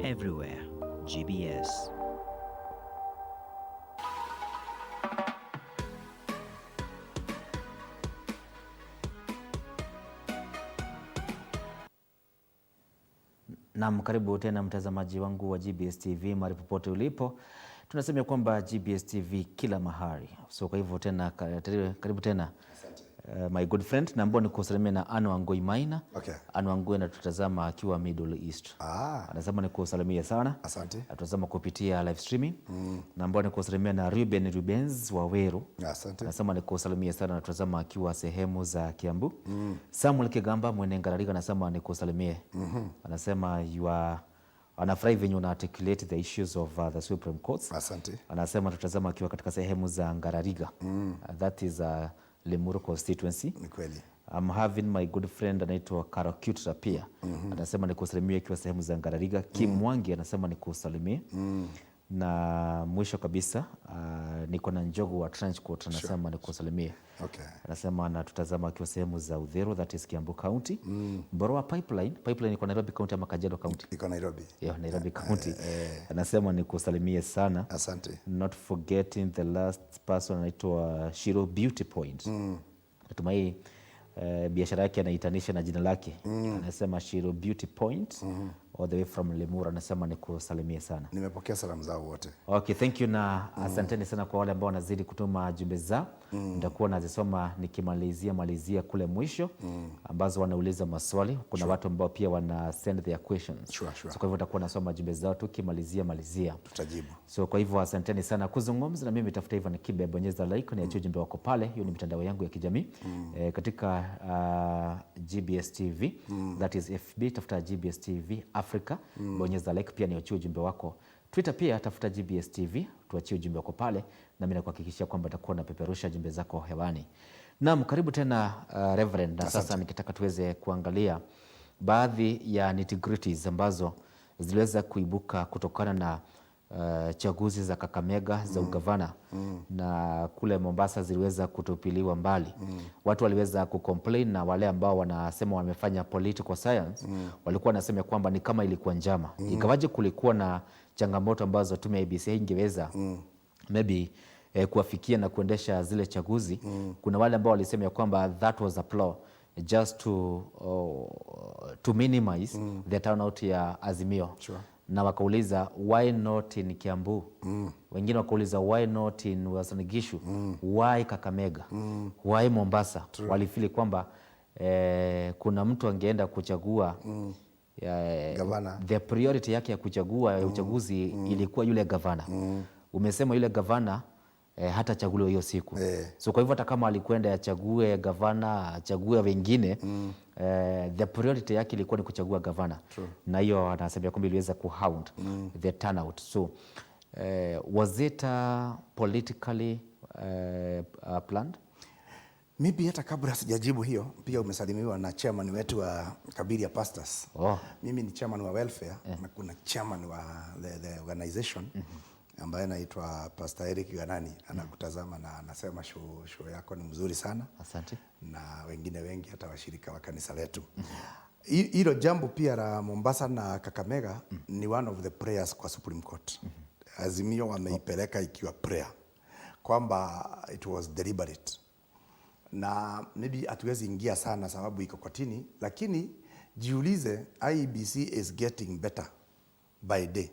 everywhere. GBS. Naam, karibu tena mtazamaji wangu wa GBS TV mahali popote ulipo. Tunasema kwamba GBS TV kila mahali. So kwa hivyo tena karibu tena. My good friend, na ambao nikusalimia na Anne Wangui Maina. Okay. Anne Wangui anatutazama akiwa Middle East. Anasema nikusalimia sana. Asante. Atutazama kupitia live streaming. Na ambao nikusalimia na Ruben Rubens wa Weru. Asante. Anasema nikusalimia sana, anatutazama akiwa sehemu za Kiambu. Samuel Kigamba Mwenengarariga anasema nikusalimie. Anasema anafurahi venye una articulate the issues of the Supreme Court. Asante. Anasema tutazama akiwa katika sehemu za Ngarariga. That is Limuru constituency. Ni kweli. I'm having my good friend anaitwa Karakutra pia. Anasema nikusalimie akiwa sehemu za Ngarariga. Kim Mwangi anasema nikusalimie. Na mwisho kabisa niko na Njogu wa Transport anasema nikusalimie. Okay. Anasema anatutazama akiwa sehemu za Udhero, that is Kiambu County. Mboroa Pipeline iko Nairobi County ama Kajiado County? Iko Nairobi. Yeah, Nairobi County. Anasema nikusalimie sana. Asante. Not forgetting the last person anaitwa Shiro Beauty Point. Natumai biashara yake anaitanisha na jina lake. Anasema Shiro Beauty Point all the way from Limuru. Anasema nikusalimie sana. Nimepokea salamu zao wote. Okay, thank you na asanteni sana kwa wale ambao wanazidi kutuma jumbe zao. Nitakuwa nazisoma nikimalizia kule mwisho ambazo wanauliza maswali. Kuna watu ambao pia wana send their questions. Sure. So kwa hivyo nitakuwa nasoma jumbe zao tukimalizia. Tutajibu. So kwa hivyo asanteni sana kuzungumza na mimi. Tafuta Ivan Kibe, bonyeza like na achie ujumbe wako pale. Hiyo ni mitandao yangu ya kijamii. Katika GBS TV, that is FB, tafuta GBS TV Africa, bonyeza like pia ni achie ujumbe wako. Twitter pia tafuta GBS TV, tuachie ujumbe wako pale na mimi nakuhakikishia kwamba nitakuwa napeperusha jumbe zako hewani. Naam, karibu tena Reverend. Na sasa nikitaka tuweze kuangalia baadhi ya nitty-gritties ambazo ziliweza kuibuka kutokana na chaguzi za Kakamega za ugavana na kule Mombasa ziliweza kutupiliwa mbali. Watu waliweza kucomplain na wale ambao wanasema wamefanya political science walikuwa wanasema kwamba ni kama ilikuwa njama. Ingawaje kulikuwa na changamoto ambazo tume ya IEBC ingeweza maybe kuafikia na kuendesha zile chaguzi. Kuna wale ambao walisema kwamba that was a ploy just to minimize the turnout ya Azimio. Sure. Na wakauliza why not in Kiambu? Wengine wakauliza why not in Uasin Gishu? Why Kakamega? Why Mombasa? Walifili kwamba kuna mtu angeenda kuchagua Gavana. The priority yake ya kuchagua uchaguzi ilikuwa yule gavana. Umesema yule gavana hata chaguliwa hiyo siku. So kwa hivyo hata kama alikwenda achague gavana, achague wengine, the priority yake ilikuwa ni kuchagua gavana. Na hiyo anasema kwamba iliweza kuhound the turnout. So was it politically planned? Maybe hata kabla sijajibu hiyo, pia umesalimiwa na chairman wetu wa Kabiria Pastors. Mimi ni chairman wa welfare na kuna chairman wa the organization ambaye anaitwa Pastor Eric Ganani, anakutazama na anasema show yako ni mzuri sana. Asante. Na wengine wengi hata washirika wa kanisa letu. Hilo jambo pia la Mombasa na Kakamega ni one of the prayers kwa Supreme Court. Azimio wameipeleka ikiwa prayer kwamba it was deliberate. Na maybe hatuwezi ingia sana sababu iko kotini, lakini jiulize, IEBC is getting better by day.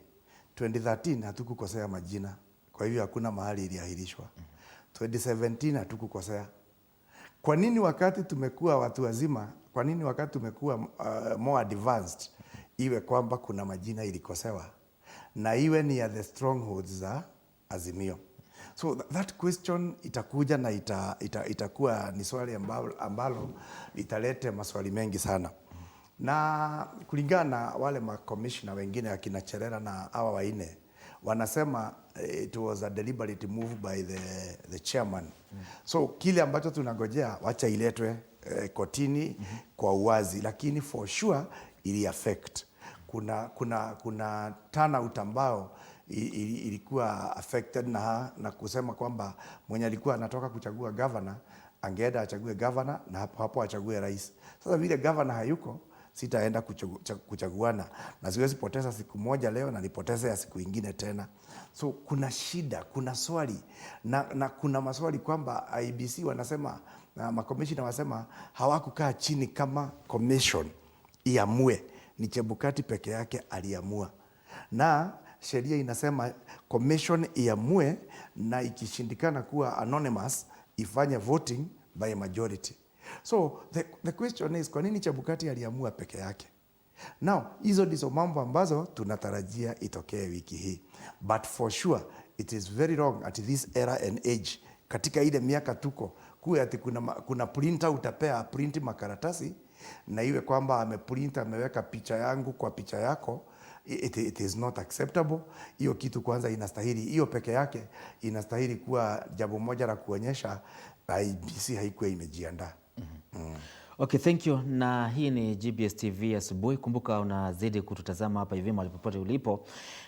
2013 hatukukosea majina, kwa hivyo hakuna mahali iliahirishwa. 2017 hatukukosea. Kwa nini wakati tumekuwa watu wazima, kwa nini wakati tumekuwa more advanced iwe kwamba kuna majina ilikosewa na iwe ni ya the strongholds za Azimio? So that question itakuja na itakuwa ni swali ambalo litalete maswali mengi sana. Na kulingana na wale makomishna wengine akina Cherera na hawa waine wanasema it was a deliberate move by the chairman. So kile ambacho tunangojea wacha iletwe kotini kwa uwazi, lakini for sure ili affect. Kuna turnout ambao ilikuwa affected na kusema kwamba mwenye alikuwa anatoka kuchagua governor angeenda achague governor na hapo achague rais. Sasa vile governor hayuko, sitaenda kuchaguana, na siwezi poteza siku moja leo na nipoteze ya siku ingine tena. So kuna shida, kuna swali na kuna maswali kwamba IEBC wanasema na makomishina wanasema hawakukaa chini kama commission iamue. Ni Chebukati peke yake aliamua, na sheria inasema commission iamue, na ikishindikana kuwa anonymous ifanye voting by majority. So the question is, kwa nini Chebukati aliamua peke yake? Now, hizo ndizo mambo ambazo tunatarajia itokee wiki hii. But for sure, it is very wrong at this era and age. Katika ile miaka tuko, kuwe ati kuna printer utapea print makaratasi, na iwe kwamba ameprint ameweka picha yangu kwa picha yako. It is not acceptable. Hiyo kitu kwanza inastahili, hiyo peke yake inastahili kuwa jambo moja la kuonyesha IEBC haikuwa imejiandaa. Okay, thank you. Na hii ni GBS TV asubuhi. Kumbuka unazidi kututazama hapa hivi mahali popote ulipo.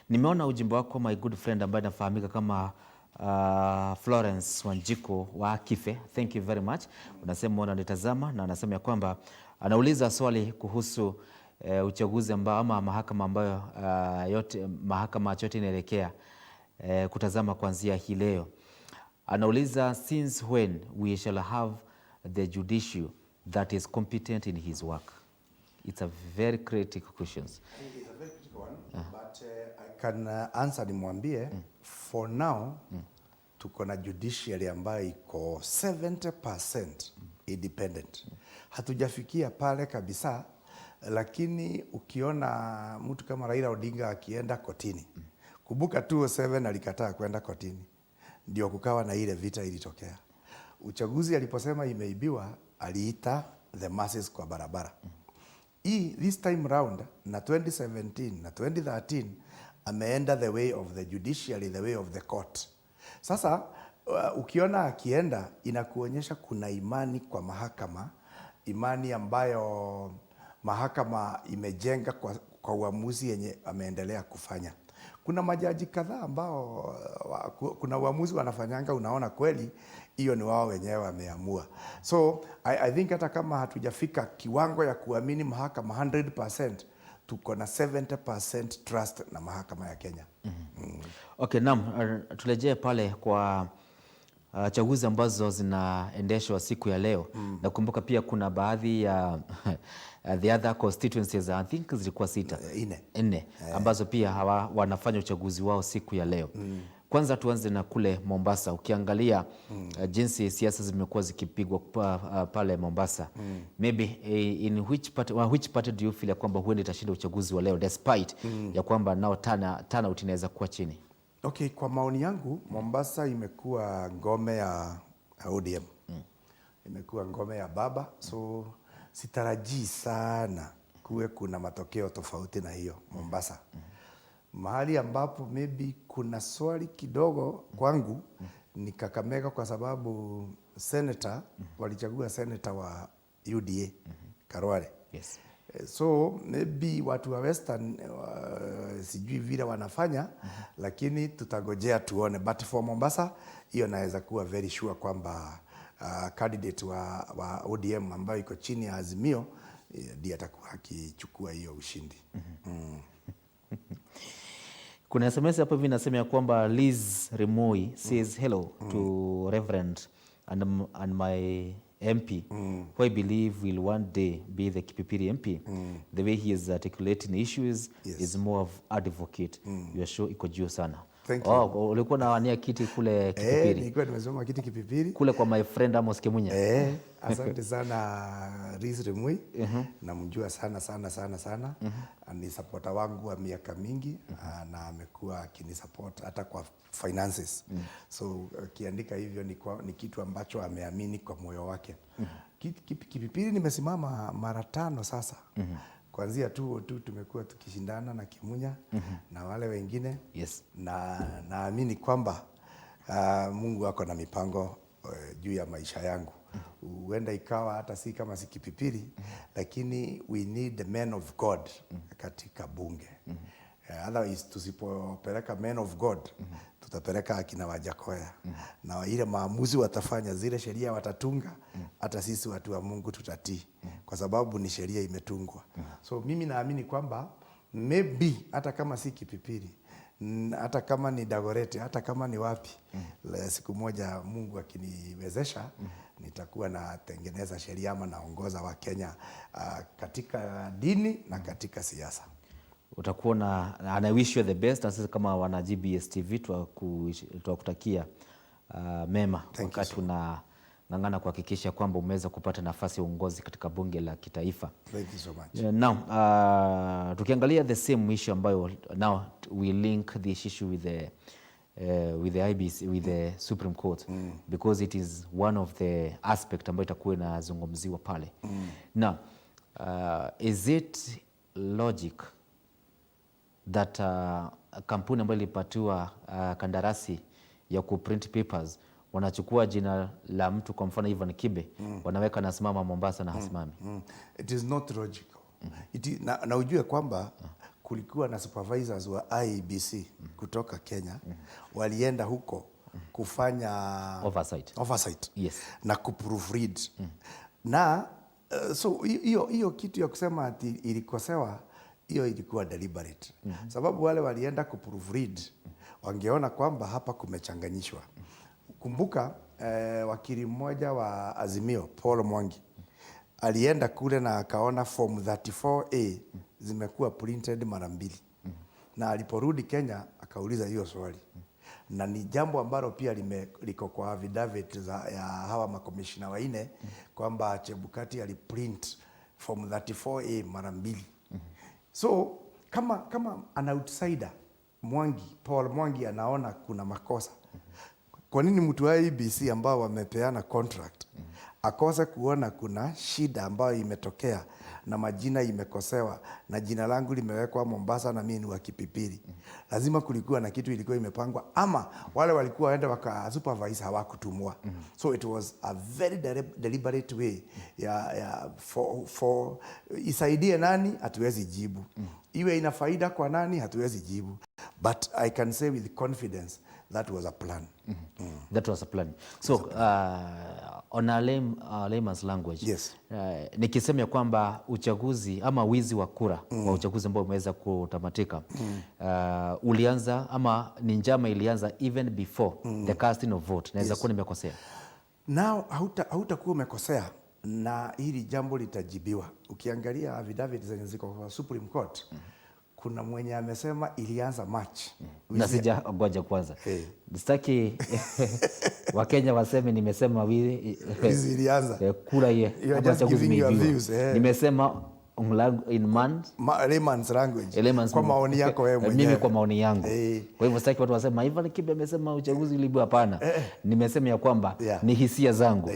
Nimeona ujimbo wako my good friend ambaye anafahamika kama Florence Wanjiku wa Kife. Thank you very much. Unasema unanitazama na anasema ya kwamba anauliza swali kuhusu uchaguzi ambao ama mahakama ambayo mahakama yote inaelekea kutazama kuanzia hii leo. Anauliza, since when we shall have the judiciary that is competent in his work? It's a very critical question. It's a very critical one, but I can answer nimwambie, for now tuko na judiciary ambayo iko 70% independent. Hatujafikia pale kabisa, lakini ukiona mtu kama Raila Odinga akienda kotini, kumbuka 2007 alikataa kwenda kotini, ndio kukawa na ile vita ilitokea. Uchaguzi aliposema imeibiwa, aliita the masses kwa barabara. This time round na 2017 na 2013 ameenda the way of the judiciary, the way of the court. Sasa ukiona akienda, inakuonyesha kuna imani kwa mahakama, imani ambayo mahakama imejenga kwa uamuzi yenye ameendelea kufanya. Kuna majaji kadhaa ambao kuna uamuzi wanafanyanga, unaona kweli hiyo ni wao wenyewe wameamua. So I think hata kama hatujafika kiwango ya kuamini mahakama 100%, tuko na 70% trust na mahakama ya Kenya. Okay, naam, tulejee pale kwa chaguzi ambazo zinaendeshwa siku ya leo. Nakumbuka pia kuna baadhi ya the other constituencies, I think zilikuwa 4 ambazo pia wanafanya uchaguzi wao siku ya leo. Kwanza tuanze na kule Mombasa. Ukiangalia jinsi siasa zimekuwa zikipigwa pale Mombasa, maybe in which party do you feel ya kwamba huenda itashinda uchaguzi wa leo despite ya kwamba nao turnout inaweza kuwa chini? Okay, kwa maoni yangu Mombasa imekuwa ngome ya ODM. Imekuwa ngome ya baba, so sitarajii sana kuwe kuna matokeo tofauti na hiyo Mombasa. Mahali ambapo maybe kuna swali kidogo kwangu ni Kakamega, kwa sababu senator walichagua senator wa UDA Karwale. Yes. So maybe watu wa Western sijui vile wanafanya, lakini tutagojea tuone. But for Mombasa, hiyo naweza kuwa very sure kwamba candidate wa ODM ambayo iko chini ya Azimio ndiye atakuwa akichukua hiyo ushindi. Kuna SMS hapo hivi nasema ya kwamba Liz Remoi says hello to Reverend and my MP, who I believe will one day be the Kipipiri MP. The way he is articulating issues is more of advocate. You are sure iko juu sana. Thank you. Ulikuwa nawania kiti kule Kipipiri? Nilikuwa nimesoma kiti Kipipiri. Kule kwa my friend Amos Kemunya. Asante sana Liz Remoi. Namjua sana. Ni supporter wangu wa miaka mingi, na amekuwa akinisupport hata kwa finances. So kiandika hivyo ni kitu ambacho ameamini kwa moyo wake. Kipipiri nimesimama mara 5 sasa. Kuanzia tu tumekuwa tukishindana na Kimunya na wale wengine. Yes. Na naamini kwamba Mungu ako na mipango juu ya maisha yangu. Huenda ikawa hata si kama si Kipipiri, lakini we need the men of God katika bunge. Otherwise tusipopeleka men of God tutapeleka akina Wajakoya na ile maamuzi watafanya, zile sheria watatunga, hata sisi watu wa Mungu tutatii kwa sababu ni sheria imetungwa. So mimi naamini kwamba maybe hata kama si Kipipiri, hata kama ni Dagoretti, hata kama ni wapi, siku moja Mungu akiniwezesha nitakuwa natengeneza sheria ama naongoza wa Kenya katika dini na katika siasa. Utakuwa na, and I wish you the best, na sisi kama wana GBS TV tuwakutakia mema wakati unang'ang'ana kuhakikisha kwamba umeweza kupata nafasi ya uongozi katika bunge la kitaifa. Thank you so much. Now, tukiangalia the same issue ambayo now we link this issue with the IBC, with the Supreme Court, because it is one of the aspect ambayo itakuwa inazungumziwa pale. Now, is it logic that kampuni ambayo ilipatiwa kandarasi ya kuprint papers wanachukua jina la mtu, kwa mfano Ivan Kibe, wanaweka nasimama Mombasa na hasimami? It is not logical. Na ujue kwamba kulikuwa na supervisors wa IEBC kutoka Kenya walienda huko kufanya oversight. Yes. Na kuproofread. Na so hiyo kitu ya kusema ati ilikosewa, hiyo ilikuwa deliberate. Sababu wale walienda kuproofread wangeona kwamba hapa kumechanganyishwa. Kumbuka wakili mmoja wa Azimio, Paul Mwangi, alienda kule na akaona form 34A zimekuwa printed mara mbili. Na aliporudi Kenya akauliza hiyo swali. Na ni jambo ambalo pia liko kwa affidavit ya hawa makomishina waine kwamba Chebukati aliprint form 34A mara mbili. So kama an outsider Paul Mwangi anaona kuna makosa, kwa nini mtu wa IEBC ambao wamepeana contract akose kuona kuna shida ambayo imetokea na majina imekosewa na jina langu limewekwa Mombasa na mimi ni wa Kipipiri? Lazima kulikuwa na kitu ilikuwa imepangwa, ama wale walikuwa waenda waka supervise hawakutumwa. So it was a very deliberate way for isaidie nani hatuwezi jibu, iwe ina faida kwa nani hatuwezi jibu, but I can say with confidence that was a plan. That was a plan. So on a layman's language, yes. Nikisema ya kwamba uchaguzi ama wizi wa kura wa uchaguzi ambao umeweza kutamatika ulianza ama ni njama ilianza even before the casting of vote, naweza kuwa nimekosea? Now hautakuwa umekosea na hili jambo litajibiwa. Ukiangalia affidavit zenye ziko kwa Supreme Court, kuna mwenye amesema ilianza March. Na sija ngoja kwanza. Sitaki Wakenya waseme nimesema wizi ilianza. Kura hiyo. Nimesema in layman's language. Kwa maoni yako wewe mwenyewe. Mimi kwa maoni yangu. Kwa hivyo sitaki watu waseme Ivan Kibe amesema uchaguzi uliibiwa. Hapana. Nimesema ya kwamba ni hisia zangu.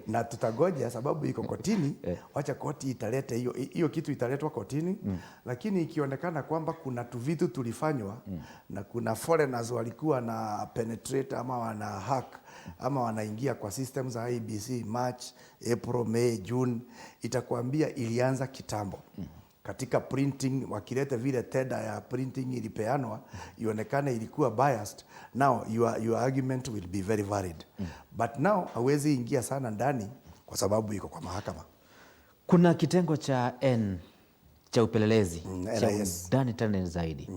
Na tutagoja sababu iko kotini. Wacha koti italete hiyo kitu, italetwa kotini. Lakini ikionekana kwamba kuna vitu tulifanywa na kuna foreigners walikuwa na penetrate ama wana hack ama wanaingia kwa systems za IEBC March, April, May, June, itakwambia ilianza kitambo. Katika printing wakileta vile teda ya printing ilipeanwa ionekane ilikuwa biased, now your argument will be very valid. But now hawezi ingia sana ndani kwa sababu iko kwa mahakama. Kuna kitengo cha N cha upelelezi cha ndani tena zaidi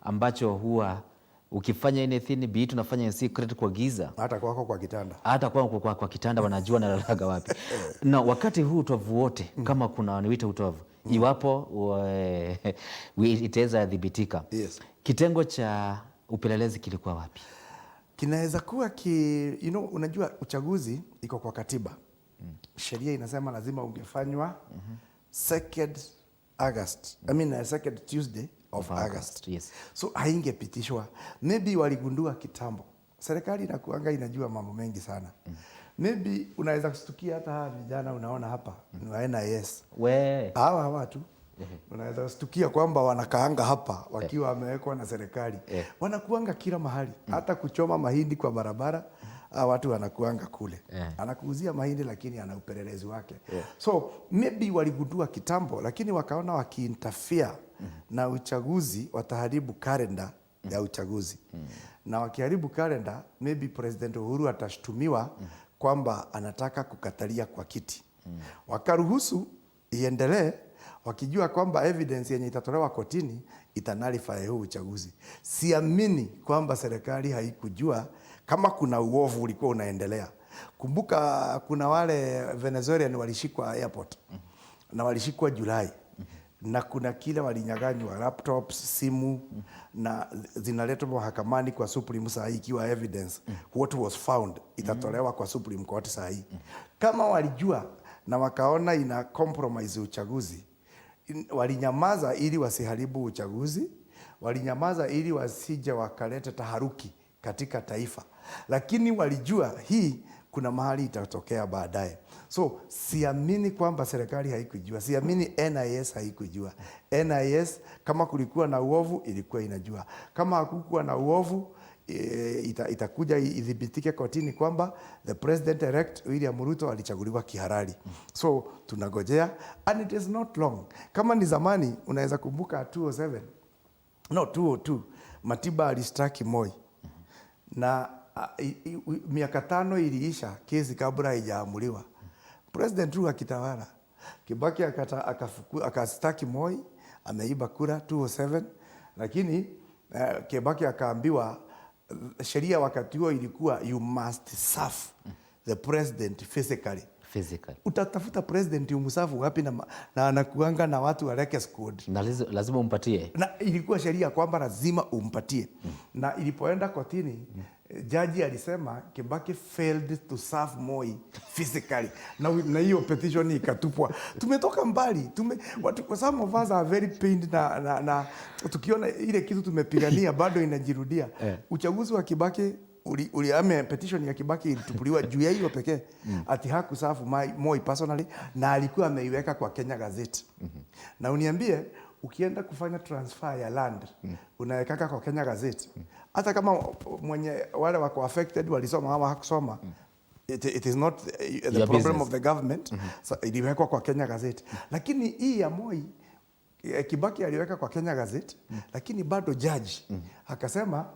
ambacho huwa ukifanya anything be it unafanya in secret kwa giza, hata kwako kwa kitanda wanajua nalalaga wapi. Na wakati huu utovu wote kama kuna wanaita utovu iwapo itaweza dhibitika, kitengo cha upelelezi kilikuwa wapi? Kinaweza kuwa unajua uchaguzi iko kwa katiba. Sheria inasema lazima ungefanywa second Tuesday of August. Yes. So haingepitishwa. Maybe waligundua kitambo. Serikali inakuanga inajua mambo mengi sana. Maybe unaweza kustukia hata hawa vijana unaona hapa ni wa NIS. Hawa watu unaweza kustukia kwamba wanakaanga hapa wakiwa wamewekwa na serikali. Wanakuanga kila mahali. Hata kuchoma mahindi kwa barabara, watu wanakuanga kule. Anakuuzia mahindi lakini ana upelelezi wake. So maybe waligundua kitambo lakini wakaona wakiinterfere na uchaguzi wataharibu kalenda ya uchaguzi. Na wakiharibu kalenda, maybe President Uhuru atashtumiwa kwamba anataka kukatalia kwa kiti. Wakaruhusu iendelee wakijua kwamba evidence yenye itatolewa kotini itanalify huu uchaguzi. Siamini kwamba serikali haikujua kama kuna uovu ulikuwa unaendelea. Kumbuka kuna wale Venezuelan walishikwa airport na walishikwa Julai. Na kuna kile walinyaganywa laptops, simu na zinaletwa mahakamani kwa Supreme saa hii ikiwa evidence. What was found itatolewa kwa Supreme Court saa hii. Kama walijua na wakaona ina compromise uchaguzi, walinyamaza ili wasiharibu uchaguzi, walinyamaza ili wasije wakaleta taharuki katika taifa. Lakini walijua hii kuna mahali itatokea baadaye. So siamini kwamba serikali haikujua, siamini NIS haikujua. NIS kama kulikuwa na uovu ilikuwa inajua. Kama hakukuwa na uovu itakuja idhibitike kotini kwamba the president elect William Ruto alichaguliwa kihalali. So tunagojea and it is not long. Kama ni zamani unaweza kumbuka 202 Matiba alistaki Moi. Na miaka 5 iliisha kesi kabla haijaamuliwa. President Ruto akitawala, Kibaki akastaki Moi, ameiba kura 207, lakini Kibaki akaambiwa sheria wakati huo ilikuwa you must serve the president physically. Utatafuta president umsafu wapi na anakuanga na watu wa Rekes Code. Na lazima umpatie. Na ilikuwa sheria kwamba lazima umpatie. Na ilipoenda kotini, jaji alisema Kibaki failed to serve Moi physically. Na hiyo petition ikatupwa. Tumetoka mbali. Some of us are very pained na tukiona ile kitu tumepigania bado inajirudia. Uchaguzi wa Kibaki petition ya Kibaki ilitupuliwa juu ya hiyo pekee. Ati hakusafu Moi personally na alikuwa ameiweka kwa Kenya Gazette. Na uniambie ukienda kufanya transfer ya land unawekaka kwa Kenya Gazette. Hata kama mwenye wale wako affected walisoma ama hakusoma, it is not the problem business of the government. So iliwekwa kwa Kenya Gazette. Lakini hii ya Moi Kibaki aliweka kwa Kenya Gazette, lakini bado judge akasema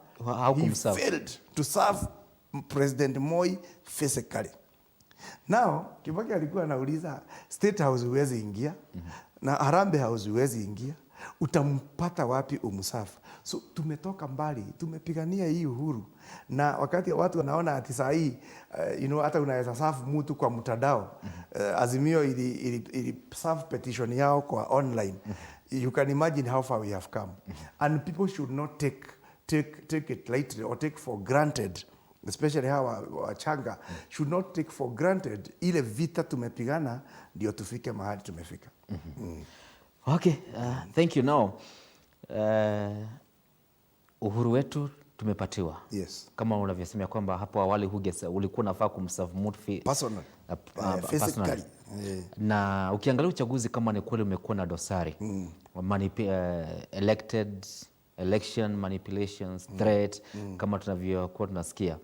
he failed to serve President Moi physically. Now Kibaki alikuwa anauliza State House huwezi ingia na Harambee House huwezi ingia, utampata wapi umsafu? So tumetoka mbali, tumepigania hii uhuru, na wakati watu wanaona ati saa hii hata unaweza safu mtu kwa mtandao. Azimio ili serve petition yao kwa online. You can imagine how far we have come. And people should not take it lightly or take for granted, especially hawa wachanga should not take for granted ile vita tumepigana ndio tufike mahali tumefika. Okay, thank you. Now uhuru wetu tumepatiwa. Yes. Kama unavyosema kwamba hapo awali ulikuwa nafaa kumserve mtu personally. Na ukiangalia uchaguzi kama ni kweli umekuwa na dosari, election manipulations, threat, kama tunavyokuwa tunasikia,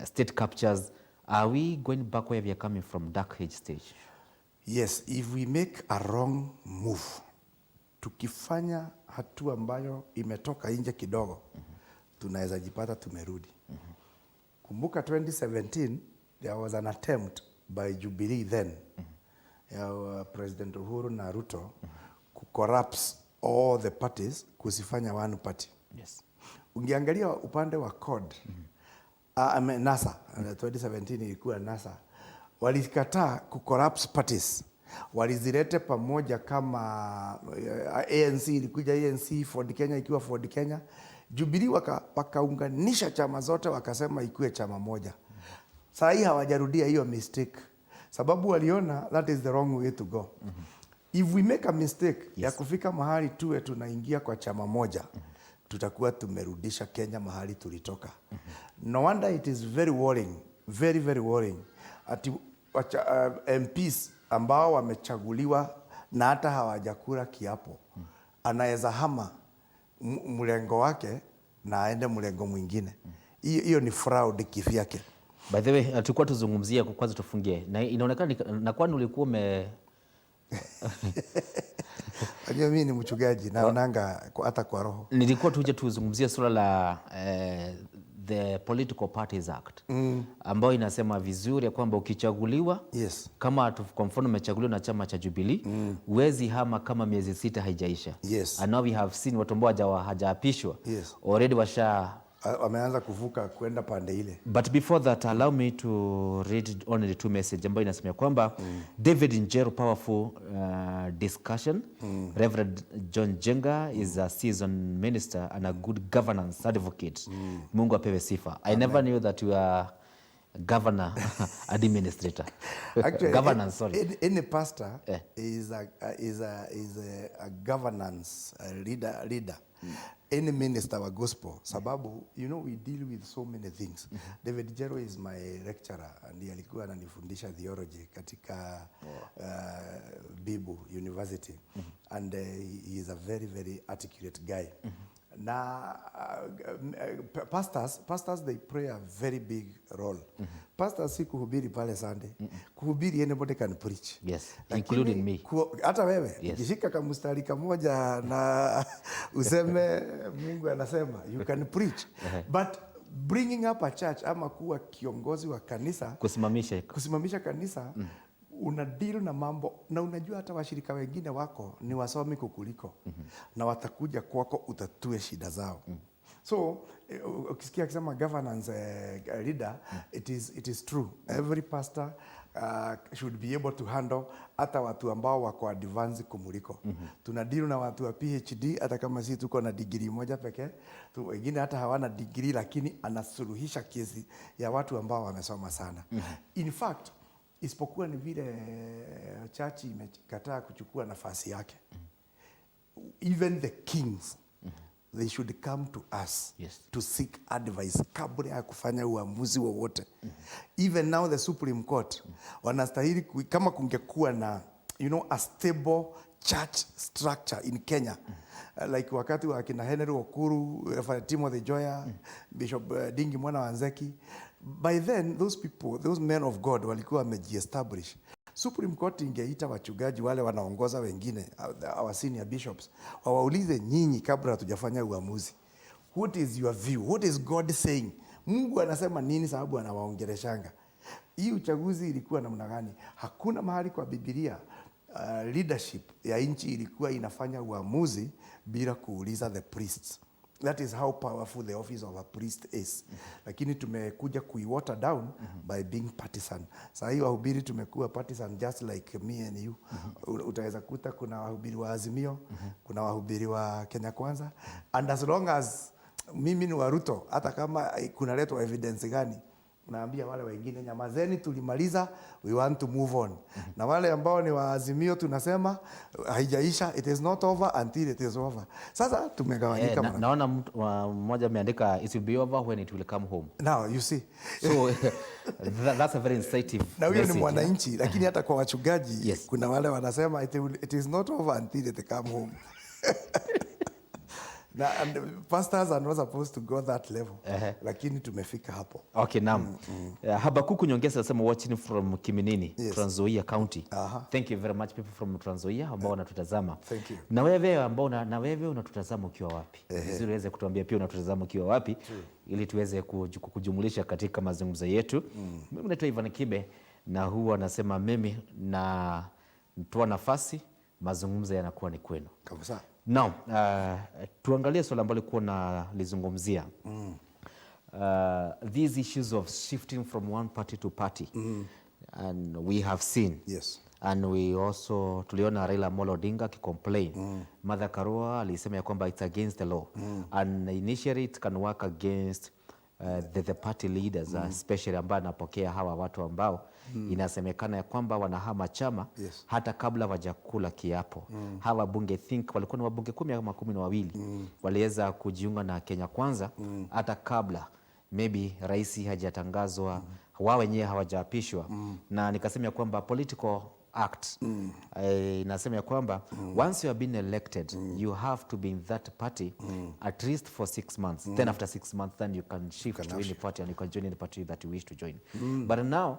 state captures. Are we going back where we are coming from, dark age stage? Yes, if we make a wrong move, tukifanya hatua ambayo imetoka nje kidogo, tunaweza jipata tumerudi. Kumbuka 2017 there was an attempt by Jubilee then, ya President Uhuru na Ruto, kucorrupts all the parties, kusifanya one party. Yes. Ungeangalia upande wa CORD, NASA, 2017 ilikuwa NASA, walikataa kucorrupt parties. Walizilete pamoja kama ANC, ilikuja ANC, Ford Kenya ikiwa Ford Kenya. Jubilee wakaunganisha chama zote wakasema ikuwe chama moja. Saa hii hawajarudia hiyo mistake, sababu waliona that is the wrong way to go. If we make a mistake ya kufika mahali tuwe tunaingia kwa chama moja, tutakuwa tumerudisha Kenya mahali tulitoka. No wonder it is very worrying, very very worrying, ati MPs ambao wamechaguliwa na hata hawajakula kiapo, anaweza hama mlengo wake na aende mlengo mwingine. Hiyo ni fraud kivyake. By the way, tulikuwa tuzungumzia kwanza tufungie. Na inaonekana na kwani ulikuwa Unajua mimi ni mchungaji naonanga hata kwa roho. Nilikuwa tuje tuzungumzie swala la the Political Parties Act ambayo inasema vizuri ya kwamba ukichaguliwa, yes, kama kwa mfano umechaguliwa na chama cha Jubilee, huwezi hama kama miezi 6 haijaisha. Yes. And now we have seen watu ambao hajaapishwa, yes, already wameanza kuvuka kwenda pande ile. But before that, allow me to read only the 2 message ambayo inasema kwamba David Njero, powerful discussion. Reverend John Jenga is a seasoned minister and a good governance advocate. Mungu apewe sifa. I never knew that you are governor administrator. Actually, governance, sorry. Any pastor is a governance leader. Any minister wa gospel, sababu we deal with so many things. David Jero is my lecturer and alikuwa ananifundisha theology katika Bibu University, and he is a very very articulate guy. Na pastors they play a very big role. Pastors si kuhubiri pale Sunday. Kuhubiri anybody can preach. Yes, including me. Hata wewe ukishika kamstari kamoja na useme Mungu anasema, you can preach. But bringing up a church ama kuwa kiongozi wa kanisa, kusimamisha kanisa, una deal na mambo, na unajua hata washirika wengine wako ni wasomi kukuliko, na watakuja kwako utatue shida zao. So ukisikia akisema governance leader, it is true. Every pastor should be able to handle hata watu ambao wako advance kumuliko. Tuna deal na watu wa PhD, hata kama sisi tuko na degree moja pekee, wengine hata hawana degree, lakini anasuluhisha kesi ya watu ambao wamesoma sana. In fact, isipokuwa ni vile church imekataa kuchukua nafasi yake. Even the kings, they should come to us, yes, to seek advice kabla ya kufanya uamuzi wowote. Even now the Supreme Court wanastahili, kama kungekuwa na a stable church structure in Kenya, like wakati wa kina Henry Okuru, Timothy Joya, Bishop Dingi Mwana Wanzeki, by then those men of God walikuwa wamejiestablish. Supreme Court ingeita wachungaji wale wanaongoza wengine, our senior bishops, wawaulize nyinyi kabla hatujafanya uamuzi, what is your view, what is God saying, Mungu anasema nini, sababu anawaongeleshanga. Hii uchaguzi ilikuwa namna gani? Hakuna mahali kwa Biblia leadership ya nchi ilikuwa inafanya uamuzi bila kuuliza the priests. That is how powerful the office of a priest is. Lakini tumekuja water down by being partisan. Sasa hii wahubiri tumekuwa partisan just like me and you. Utaweza kuta kuna wahubiri wa Azimio, kuna wahubiri wa Kenya Kwanza, and as long as mimi ni wa Ruto, hata kama kuna leto evidence gani, naambia wale wengine nyamazeni, tulimaliza, we want to move on. Na wale ambao ni wa Azimio tunasema haijaisha, it is not over until it is over. Sasa tumegawanyika. Naona mmoja ameandika it will be over when it will come home. Now you see. So that's a very insightful. Na huyo ni mwananchi, lakini hata kwa wachungaji, yes, kuna wale wanasema it is not over until it come home. And pastors are not supposed to go that level. Lakini tumefika hapo. Okay, naam. Habakuku Nyongesa anasema watching from Kiminini, yes, Trans Nzoia County. Thank you very much people from Trans Nzoia ambao wanatutazama. Thank you. Na wewe ambao na wewe unatutazama ukiwa wapi? Vizuri uweze kutuambia pia unatutazama ukiwa wapi, ili tuweze kujumulisha katika mazungumzo yetu. Mimi naitwa Ivan Kibe na huwa nasema mimi na mtoa nafasi, mazungumzo yanakuwa ni kwenu. Kabisa. Now, tuangalie swala ambalo likuwa na lizungumzia. These issues of shifting from one party to party. And we have seen. Yes. And we also tuliona Raila Amolo Odinga akicomplain. Martha Karua alisema ya kwamba it's against the law. And initially it can work against the party leaders, especially ambao anapokea hawa watu ambao inasemekana ya kwamba wanahama chama, yes, hata kabla wajakula kiapo. Hawa bunge walikuwa ni wabunge 10 ama 12 waliweza kujiunga na Kenya Kwanza hata kabla maybe rais hajatangazwa, wao wenyewe hawajaapishwa. Na nikasema ya kwamba political Act inasema ya kwamba once you have been elected you have to be in that party at least for 6 months. Then after 6 months then you can shift to any party and you can join any party that you wish to join. But now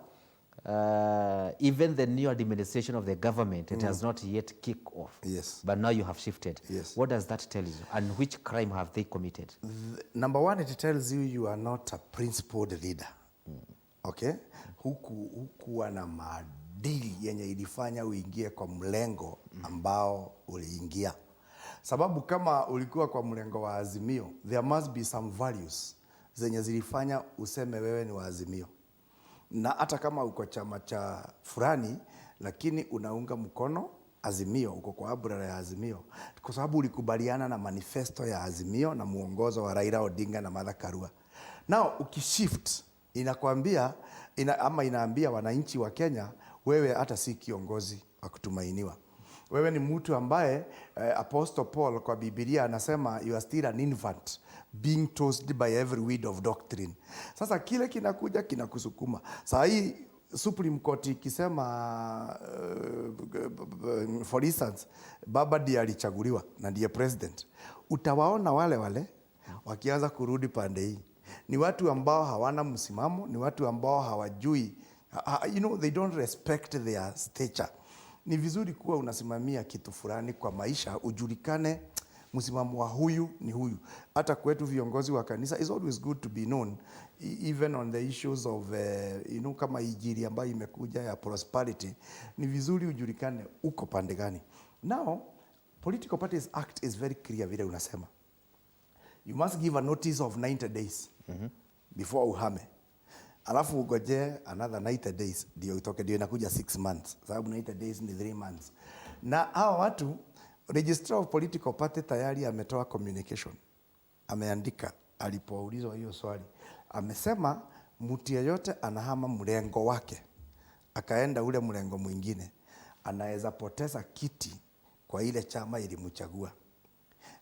even the new administration of the government, it has not yet kicked off. Yes. But now you have shifted. Yes. What does that tell you? And which crime have they committed? Number one, it tells you you are not a principled leader. Okay? Hukuwa na maadili yenye ilifanya uingie kwa mlengo ambao uliingia. Sababu kama ulikuwa kwa mlengo wa Azimio, there must be some values zenye zilifanya useme wewe ni wa Azimio. Na hata kama uko chama cha fulani lakini unaunga mkono Azimio, uko kwa abura ya Azimio kwa sababu ulikubaliana na manifesto ya Azimio na muongozo wa Raila Odinga na Martha Karua. Now ukishift inakwambia ama inaambia wananchi wa Kenya, wewe hata si kiongozi wa kutumainiwa. Wewe ni mtu ambaye Apostle Paul kwa Biblia anasema you are still an infant being tossed by every wind of doctrine. Sasa kile kinakuja kinakusukuma. Saa hii Supreme Court ikisema for instance baba ndiye alichaguliwa na ndiye president, utawaona wale wakianza kurudi pande hii. Ni watu ambao hawana msimamo, ni watu ambao hawajui, they don't respect their stature. Ni vizuri kuwa unasimamia kitu fulani kwa maisha, ujulikane msimamo wa huyu ni huyu. Hata kwetu viongozi wa kanisa, it's always good to be known even on the issues of kama Injili ambayo imekuja ya prosperity, ni vizuri ujulikane uko pande gani. Now Political Parties Act is very clear vile unasema. You must give a notice of 90 days before uhame. Alafu ugoje another 90 days ndio itoke, ndio inakuja 6 months. Sababu 90 days ni 3 months. Na hao watu Registrar of Political Party tayari ametoa communication. Ameandika alipoulizwa hiyo swali. Amesema mtu yeyote anahama mlengo wake akaenda ule mlengo mwingine anaweza poteza kiti kwa ile chama ilimchagua.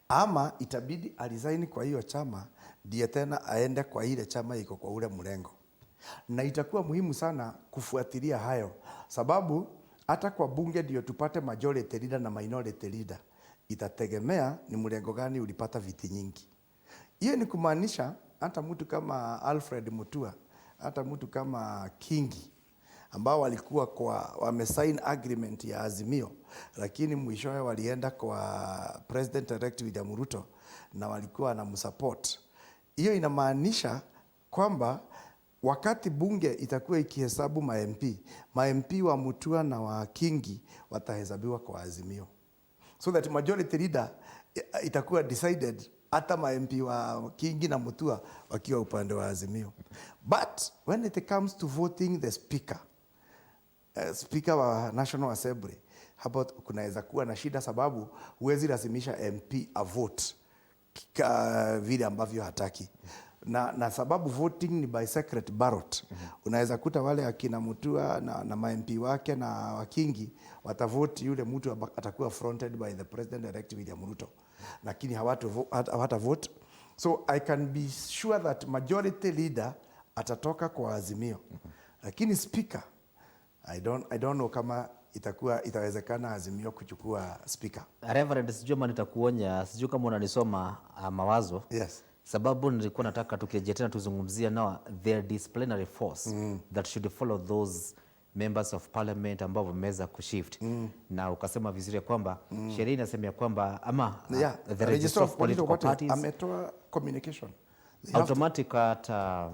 Ama itabidi alizaini kwa hiyo chama ndiye tena aende kwa ile chama iko kwa ule mlengo. Na itakuwa muhimu sana kufuatilia hayo, sababu hata kwa bunge ndio tupate majority leader na minority leader, itategemea ni mlengo gani ulipata viti nyingi. Hiyo ni kumaanisha hata mtu kama Alfred Mutua, hata mtu kama Kingi ambao walikuwa wamesign agreement ya Azimio, lakini mwishowe walienda kwa President elect William Ruto na walikuwa na msupport. Hiyo inamaanisha kwamba wakati bunge itakuwa ikihesabu ma-MP wa Mutua na wa Kingi watahesabiwa kwa Azimio, so that majority leader itakuwa decided hata ma-MP wa Kingi na Mutua wakiwa upande wa Azimio. But when it comes to voting the speaker, speaker wa National Assembly, hapo kunaweza kuwa na shida, sababu huwezi lazimisha MP a vote vile ambavyo hataki. Na sababu voting ni by secret ballot. Unaweza kuta wale akina Mutua na ma-MP wake na Wakingi watavote yule mtu atakuwa fronted by the president elect William Ruto, lakini hawata vote. So I can be sure that majority leader atatoka kwa Azimio. Lakini speaker, I don't know kama itawezekana Azimio kuchukua speaker. Reverend, sijui kama nitakuonya, sijui kama unanisoma mawazo. Yes. Sababu nilikuwa nataka tukirejea tena tuzungumzia now their disciplinary force that should follow those members of parliament ambao wameweza kushift. Na ukasema vizuri kwamba sheria inasema ya kwamba ama the Register of Political Parties ametoa communication automatic hata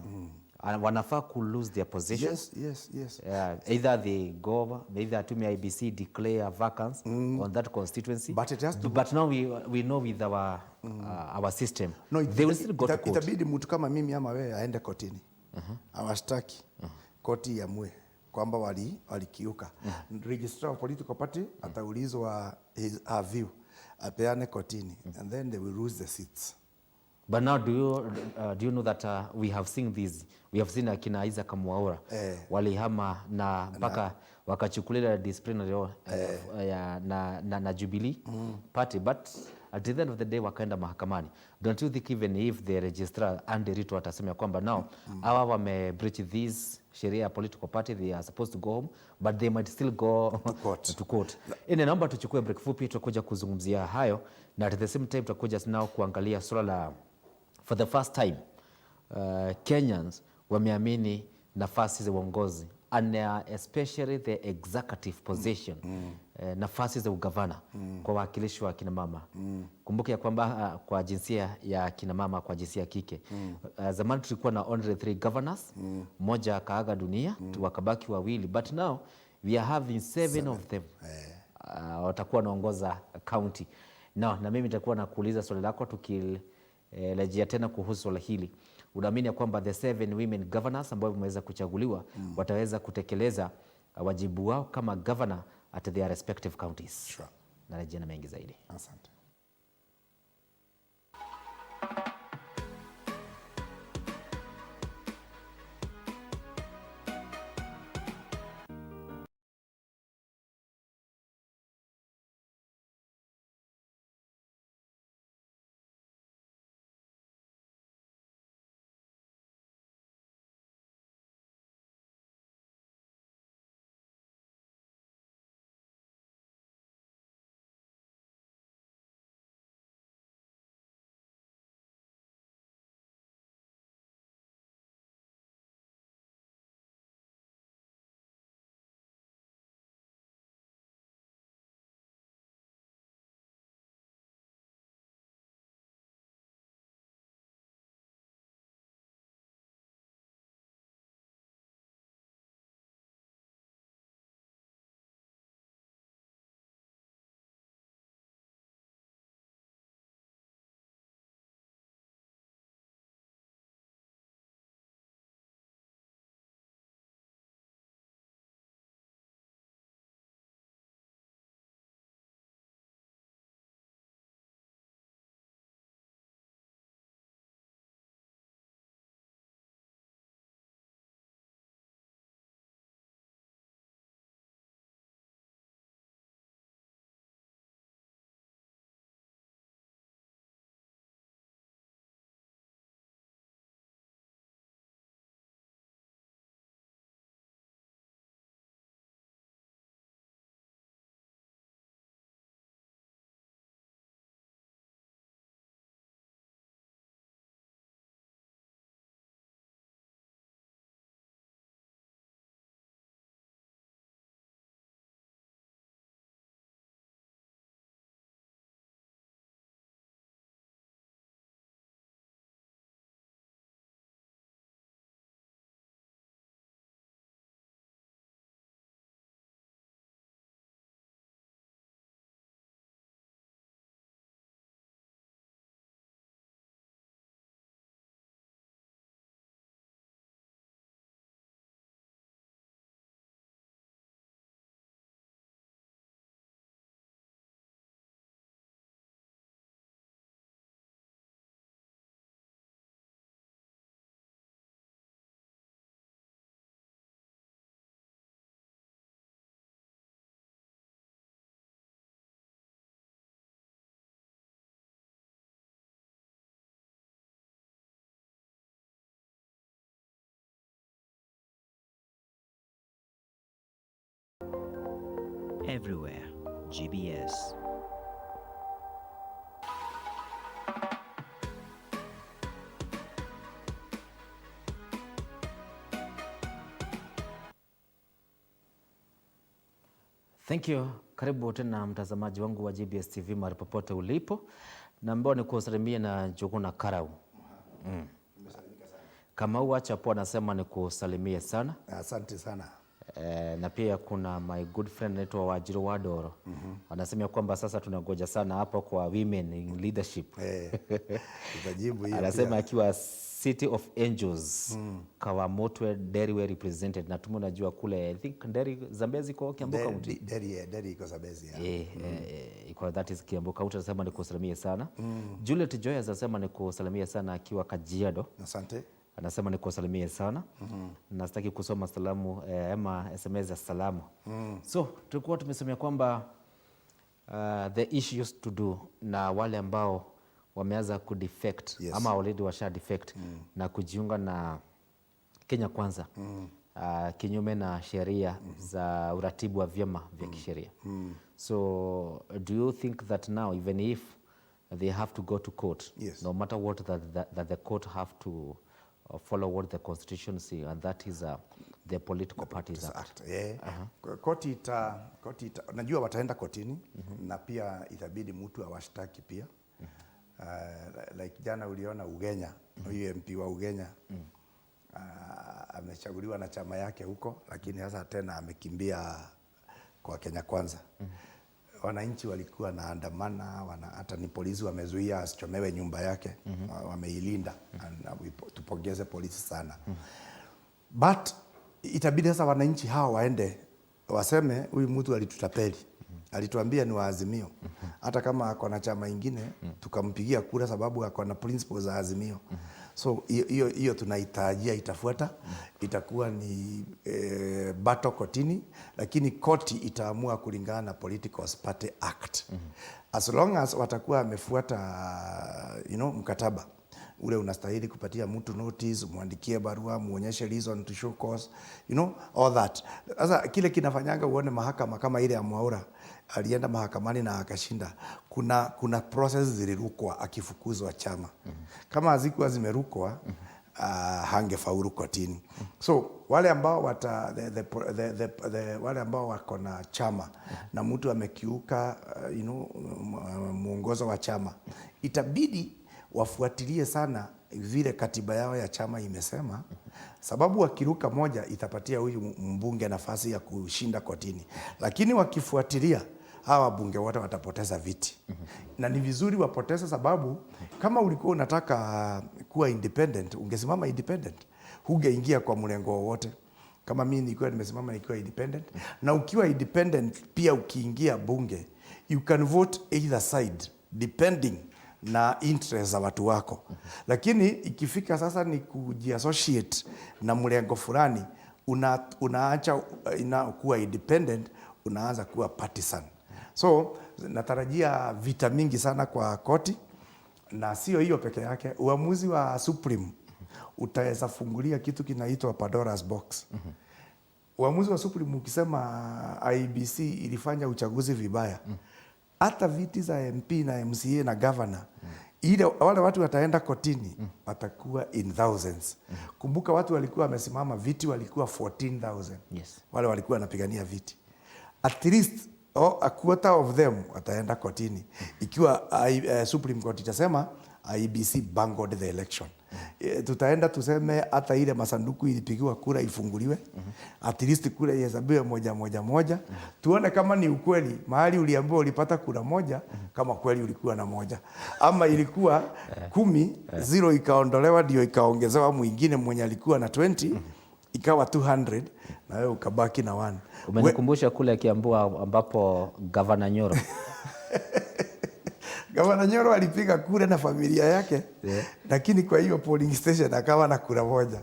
wanafaa ku lose their position. Yes. Either they go, either to IBC declare a vacancy on that constituency. But it has to but now we know with our system, no, they will still go to court. Itabidi mtu kama mimi ama wewe aende kotini. Awashtaki. Koti iamue kwamba walikiuka. Registrar of Political Party ataulizwa her view, apeane kotini, and then they will lose the seats. But now do you know that we have seen this, we have seen akina Isaac Mwaura walihama na mpaka wakachukulia disciplinary na Jubilee party, but at the end of the day wakaenda mahakamani. Don't you think even if the registrar and the Rito atasema kwamba now hawa wame breach these sheria ya political party, they are supposed to go home but they might still go to court. Naomba tuchukue break fupi, tutakuja kuzungumzia hayo na at the same time tutakuja nao kuangalia swala la for the first time Kenyans wameamini nafasi za uongozi and especially the executive position, nafasi za ugavana kwa wakilishi wa kina mama. Kumbuke ya kwamba kwa jinsia ya kina mama, kwa jinsia ya kike zamani tulikuwa na only 3 governors, mmoja akaaga dunia, wakabaki wawili, but now we are having 7 of them watakuwa wanaongoza county. Na mimi nitakuwa nakuuliza swali lako tukirejea tena kuhusu swala hili. Unaamini ya kwamba the 7 women governors ambao wameweza kuchaguliwa wataweza kutekeleza wajibu wao kama governor at their respective counties? Sure. Narejea na mengi zaidi. Asante. Everywhere. GBS. Thank you. Karibu tena mtazamaji wangu wa GBS TV mahali popote ulipo, na ambao ni kusalimia na Njuguna Karau. Kamau acha po anasema ni kusalimia sana. Asante sana. Na pia kuna my good friend anaitwa Wajiro Wadoro. Anasema kwamba sasa tunangoja sana hapo kwa women in leadership. Utajibu hiyo. Anasema akiwa City of Angels, Kawamotwe, Derry well represented. Na tumo najua kule, I think Derry Zambezi kwa Kiambu County. Derry iko Zambezi. Iko that is Kiambu County. Anasema ni kusalimia sana. Juliet Joy anasema ni kusalimia sana akiwa Kajiado. Asante. Anasema ni kusalimia sana. Na sitaki kusoma salamu ama SMS ya salamu. So tulikuwa tumesemea kwamba the issues to do na wale ambao wameanza kudefect ama already washa defect na kujiunga na Kenya Kwanza. kinyume na sheria za uratibu wa vyama vya kisheria. So do you think that now even if they have to go to court, Yes. no matter what, that the court have to follow what the constitution say, and that is the Political Parties Act? Koti najua wataenda kotini na pia itabidi mtu awashtaki pia. Like jana uliona Ugenya, huyu MP wa Ugenya amechaguliwa na chama yake huko, lakini sasa tena amekimbia kwa Kenya Kwanza. Wananchi walikuwa na andamana, hata ni polisi wamezuia asichomewe nyumba yake, wameilinda, tupongeze polisi sana. But itabidi sasa wananchi hao waende waseme huyu mtu alitutapeli. Alituambia ni wa Azimio. Hata kama ako na chama ingine tukampigia kura sababu ako na principles za Azimio. So hiyo tunahitajia itafuata, itakuwa ni battle kotini, lakini koti itaamua kulingana na Political Party Act. As long as watakuwa wamefuata mkataba ule unastahili kupatia mtu notice, muandikie barua, muonyeshe reason to show cause, all that. Sasa kile kinafanyanga uone mahakama kama ile ya Mwaura, alienda mahakamani na akashinda. Kuna process zilirukwa akifukuzwa chama. Kama hazikuwa zimerukwa, hangefaulu kotini. So wale ambao wale ambao wako na chama na mtu amekiuka muongozo wa chama, itabidi wafuatilie sana vile katiba yao ya chama imesema, sababu wakiruka moja itapatia huyu mbunge nafasi ya kushinda kotini. Lakini wakifuatilia, hawa bunge wote watapoteza viti. Na ni vizuri wapoteza, sababu kama ulikuwa unataka kuwa independent, ungesimama independent, hungeingia kwa mlengo wowote. Kama mimi nilikuwa nimesimama nikiwa independent, na ukiwa independent pia ukiingia bunge, you can vote either side depending na interest za watu wako. Lakini ikifika sasa ni kujiassociate na mlengo fulani, unaacha kuwa independent, unaanza kuwa partisan. So natarajia vita mingi sana kwa koti, na sio hiyo peke yake. Uamuzi wa Supreme utaweza fungulia kitu kinaitwa Pandora's box. Uamuzi wa Supreme ukisema IEBC ilifanya uchaguzi vibaya, hata viti za MP na MCA na governor, wale watu wataenda kotini, watakuwa in thousands. Kumbuka watu walikuwa wamesimama viti walikuwa 14,000. Yes. Wale walikuwa wanapigania viti. At least a quarter of them wataenda kotini. Ikiwa Supreme Court itasema IEBC bungled the election. Tutaenda tuseme hata ile masanduku ilipigiwa kura ifunguliwe. At least kura ihesabiwe moja. Tuone kama ni ukweli. Mahali uliambiwa ulipata kura moja, kama kweli ulikuwa na moja. Ama ilikuwa 10, 0 ikaondolewa ndio ikaongezewa mwingine mwenye alikuwa na 20, ikawa 200 na wewe ukabaki na 1. Umenikumbusha kule Kiambu ambapo Governor Nyoro Gavana Nyoro alipiga kura na familia yake, lakini kwa hiyo polling station akawa na kura moja.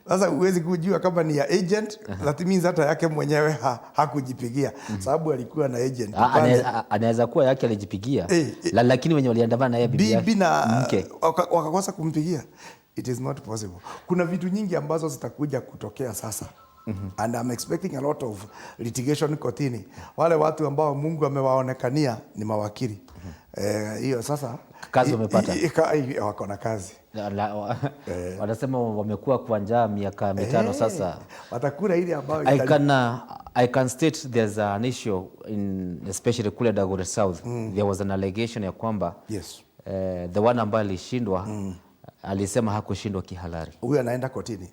Sasa huwezi kujua kama ni ya agent, that means hata yake mwenyewe hakujipigia, sababu alikuwa na agent. Anaweza kuwa yake alijipigia, lakini wenye waliandamana na yeye bibi yake mke wakakosa kumpigia. It is not possible. Kuna vitu nyingi ambazo zitakuja kutokea sasa. And I'm expecting a lot of litigation kotini. Wale watu ambao Mungu amewaonekania ni mawakili. Hiyo sasa kazi wamepata. Wako na kazi. Wanasema wamekuwa kwa njaa miaka 5 sasa. Watakula ile ambayo I can state there's an issue in especially kule Dagoretti South. There was an allegation ya kwamba the one ambaye alishindwa alisema hakushindwa kihalali. Huyu anaenda kotini.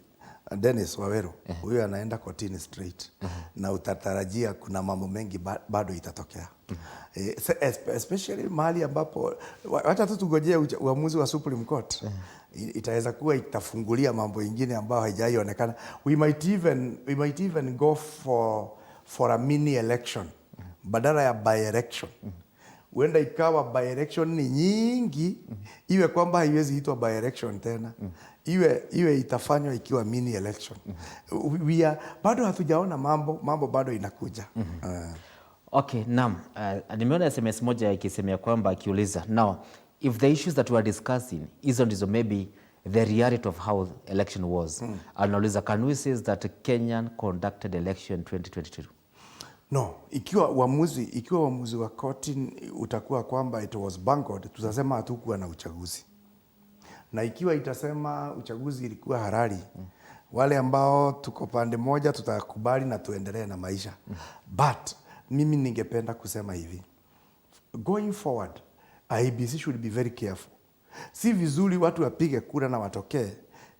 Dennis Wawero, huyu anaenda kotini straight. Na utatarajia kuna mambo mengi bado itatokea. Especially mahali ambapo wacha tu tungojee uamuzi wa Supreme Court. Itaweza kuwa itafungulia mambo ingine ambayo haijaionekana. We might even go for a mini election badala ya by election. Huenda ikawa by election ni nyingi, iwe kwamba haiwezi itwa by election tena. Iwe itafanywa ikiwa mini election. Bado hatujaona mambo bado inakuja. Okay, naam. Nimeona SMS moja ikisemea kwamba akiuliza, now if the issues that we are discussing hizo ndizo maybe the reality of how election was. Anauliza, can we say that Kenyan conducted election 2022? No, ikiwa uamuzi wa koti utakuwa kwamba it was bungled, tutasema hatukuwa na uchaguzi. Na ikiwa itasema uchaguzi ilikuwa halali, wale ambao tuko pande moja tutakubali na tuendelee na maisha. But mimi ningependa kusema hivi, going forward, IEBC should be very careful. Si vizuri watu wapige kura na watokee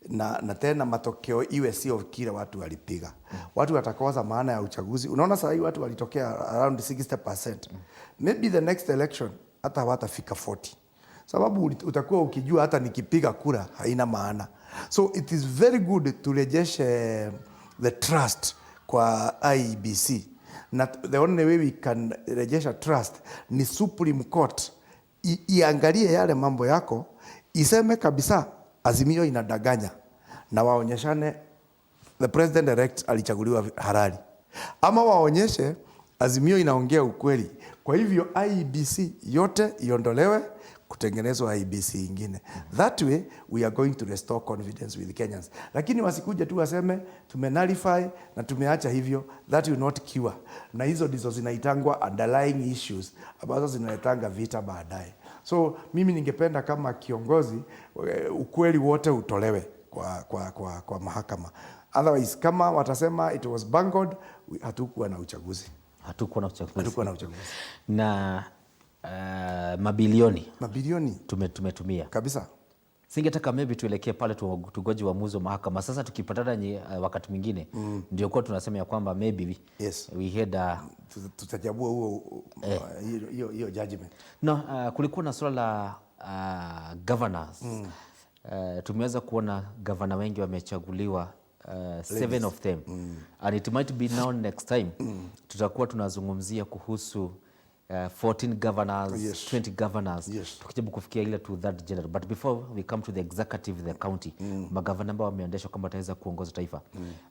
na tena matokeo iwe sio kile watu walipiga. Watu watakosa maana ya uchaguzi. Unaona sasa hii watu walitokea around 60%. Maybe the next election hata hawatafika 40. Sababu utakuwa ukijua hata nikipiga kura haina maana. So it is very good turejeshe the trust kwa IEBC. Na the only way we can rejesha trust ni Supreme Court iangalie yale mambo yako, iseme kabisa Azimio inadanganya na waonyeshane the president elect alichaguliwa halali, ama waonyeshe Azimio inaongea ukweli. Kwa hivyo IEBC yote iondolewe, kutengenezwa IEBC ingine. That way we are going to restore confidence with Kenyans. Lakini wasikuje tu waseme tumenalify na tumeacha hivyo, that will not cure. Na hizo ndizo zinaitangwa underlying issues ambazo zinaletanga vita baadaye. So mimi ningependa kama kiongozi ukweli wote utolewe kwa mahakama. Otherwise kama watasema it was bungled, hatukuwa na uchaguzi. Hatukuwa na uchaguzi. Na mabilioni tumetumia kabisa. Singetaka maybe tuelekee pale tugoji uamuzi wa mahakama. Sasa tukipatana wakati mwingine ndio kwa tunasema ya kwamba maybe we had tutajabua hiyo judgment. No, kulikuwa na swala la governors. Tumeweza kuona governor wengi wamechaguliwa, 7 of them. And it might be now next time tutakuwa tunazungumzia kuhusu 14 governors, 20 governors, tukijaribu kufikia ile to that general. But before we come to the executive, the county, magavana ambao wameendeshwa kwamba wataweza kuongoza taifa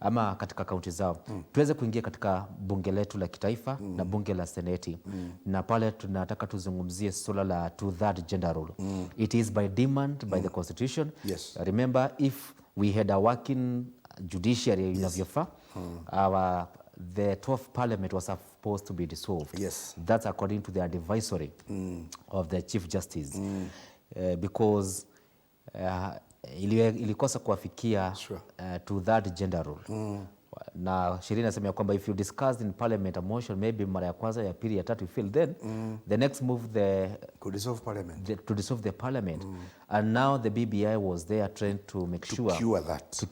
ama katika kaunti zao, tuweze kuingia katika bunge letu la kitaifa na bunge la seneti. Na pale tunataka tuzungumzie swala la to that gender rule. It is by demand by the constitution. Remember, if we had a working judiciary inavyofaa, the 12th parliament was supposed to be dissolved. That's according to the advisory of the Chief Justice. Because ilikosa kuafikia to that gender rule. Na sheria inasema ya kwamba if you discussed in parliament a motion, maybe mara ya kwanza, ya pili, ya tatu, you feel, then the next move to dissolve the parliament. And now the BBI was there trying to make sure to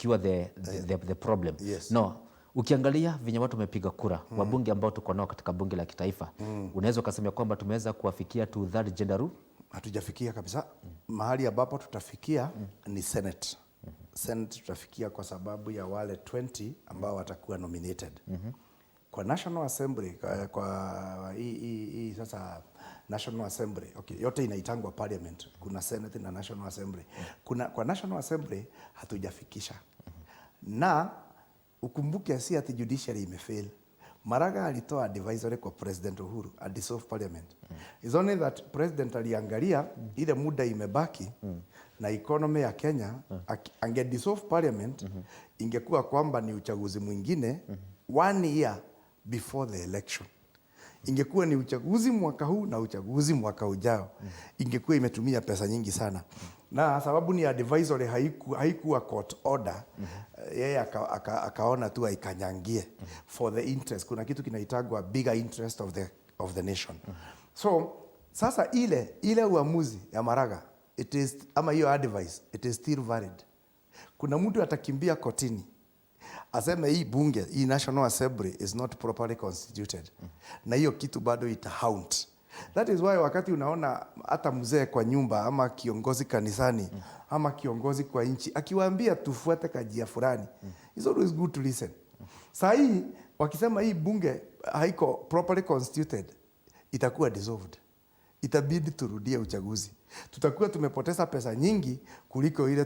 cure the problem. No, ukiangalia venye watu wamepiga kura, wabunge ambao tuko nao katika bunge la kitaifa, unaweza ukasema kwamba tumeweza kuafikia to that gender rule? Hatujafikia kabisa. Mahali ambapo tutafikia ni Senate. Senate tutafikia kwa sababu ya wale 20 ambao watakuwa nominated. Kwa National Assembly, kwa hii sasa National Assembly, yote inaitangwa parliament. Kuna Senate na National Assembly. Kwa National Assembly hatujafikisha. Na ukumbuke si ati judiciary imefail. Maraga alitoa advisory kwa President Uhuru a dissolve parliament. It's only that President aliangalia ile muda imebaki na economy ya Kenya, ange dissolve parliament, ingekuwa kwamba ni uchaguzi mwingine 1 year before the election. Ingekuwa ni uchaguzi mwaka huu na uchaguzi mwaka ujao. Ingekuwa imetumia pesa nyingi sana. Na sababu ni advisory, haikuwa court order, yeye akaona tu aikanyangie for the interest. Kuna kitu kinaitagwa bigger interest of the nation. So sasa ile uamuzi ya Maraga, it is, ama hiyo advice, it is still valid. Kuna mtu atakimbia kotini aseme hii bunge, hii National Assembly is not properly constituted, na hiyo kitu bado itahaunt. That is why wakati unaona hata mzee kwa nyumba ama kiongozi kanisani ama kiongozi kwa nchi akiwaambia tufuate kajia fulani, it's always good to listen. Saa hii wakisema hii bunge haiko properly constituted, itakuwa dissolved. Itabidi turudie uchaguzi. Tutakuwa tumepoteza pesa nyingi kuliko ile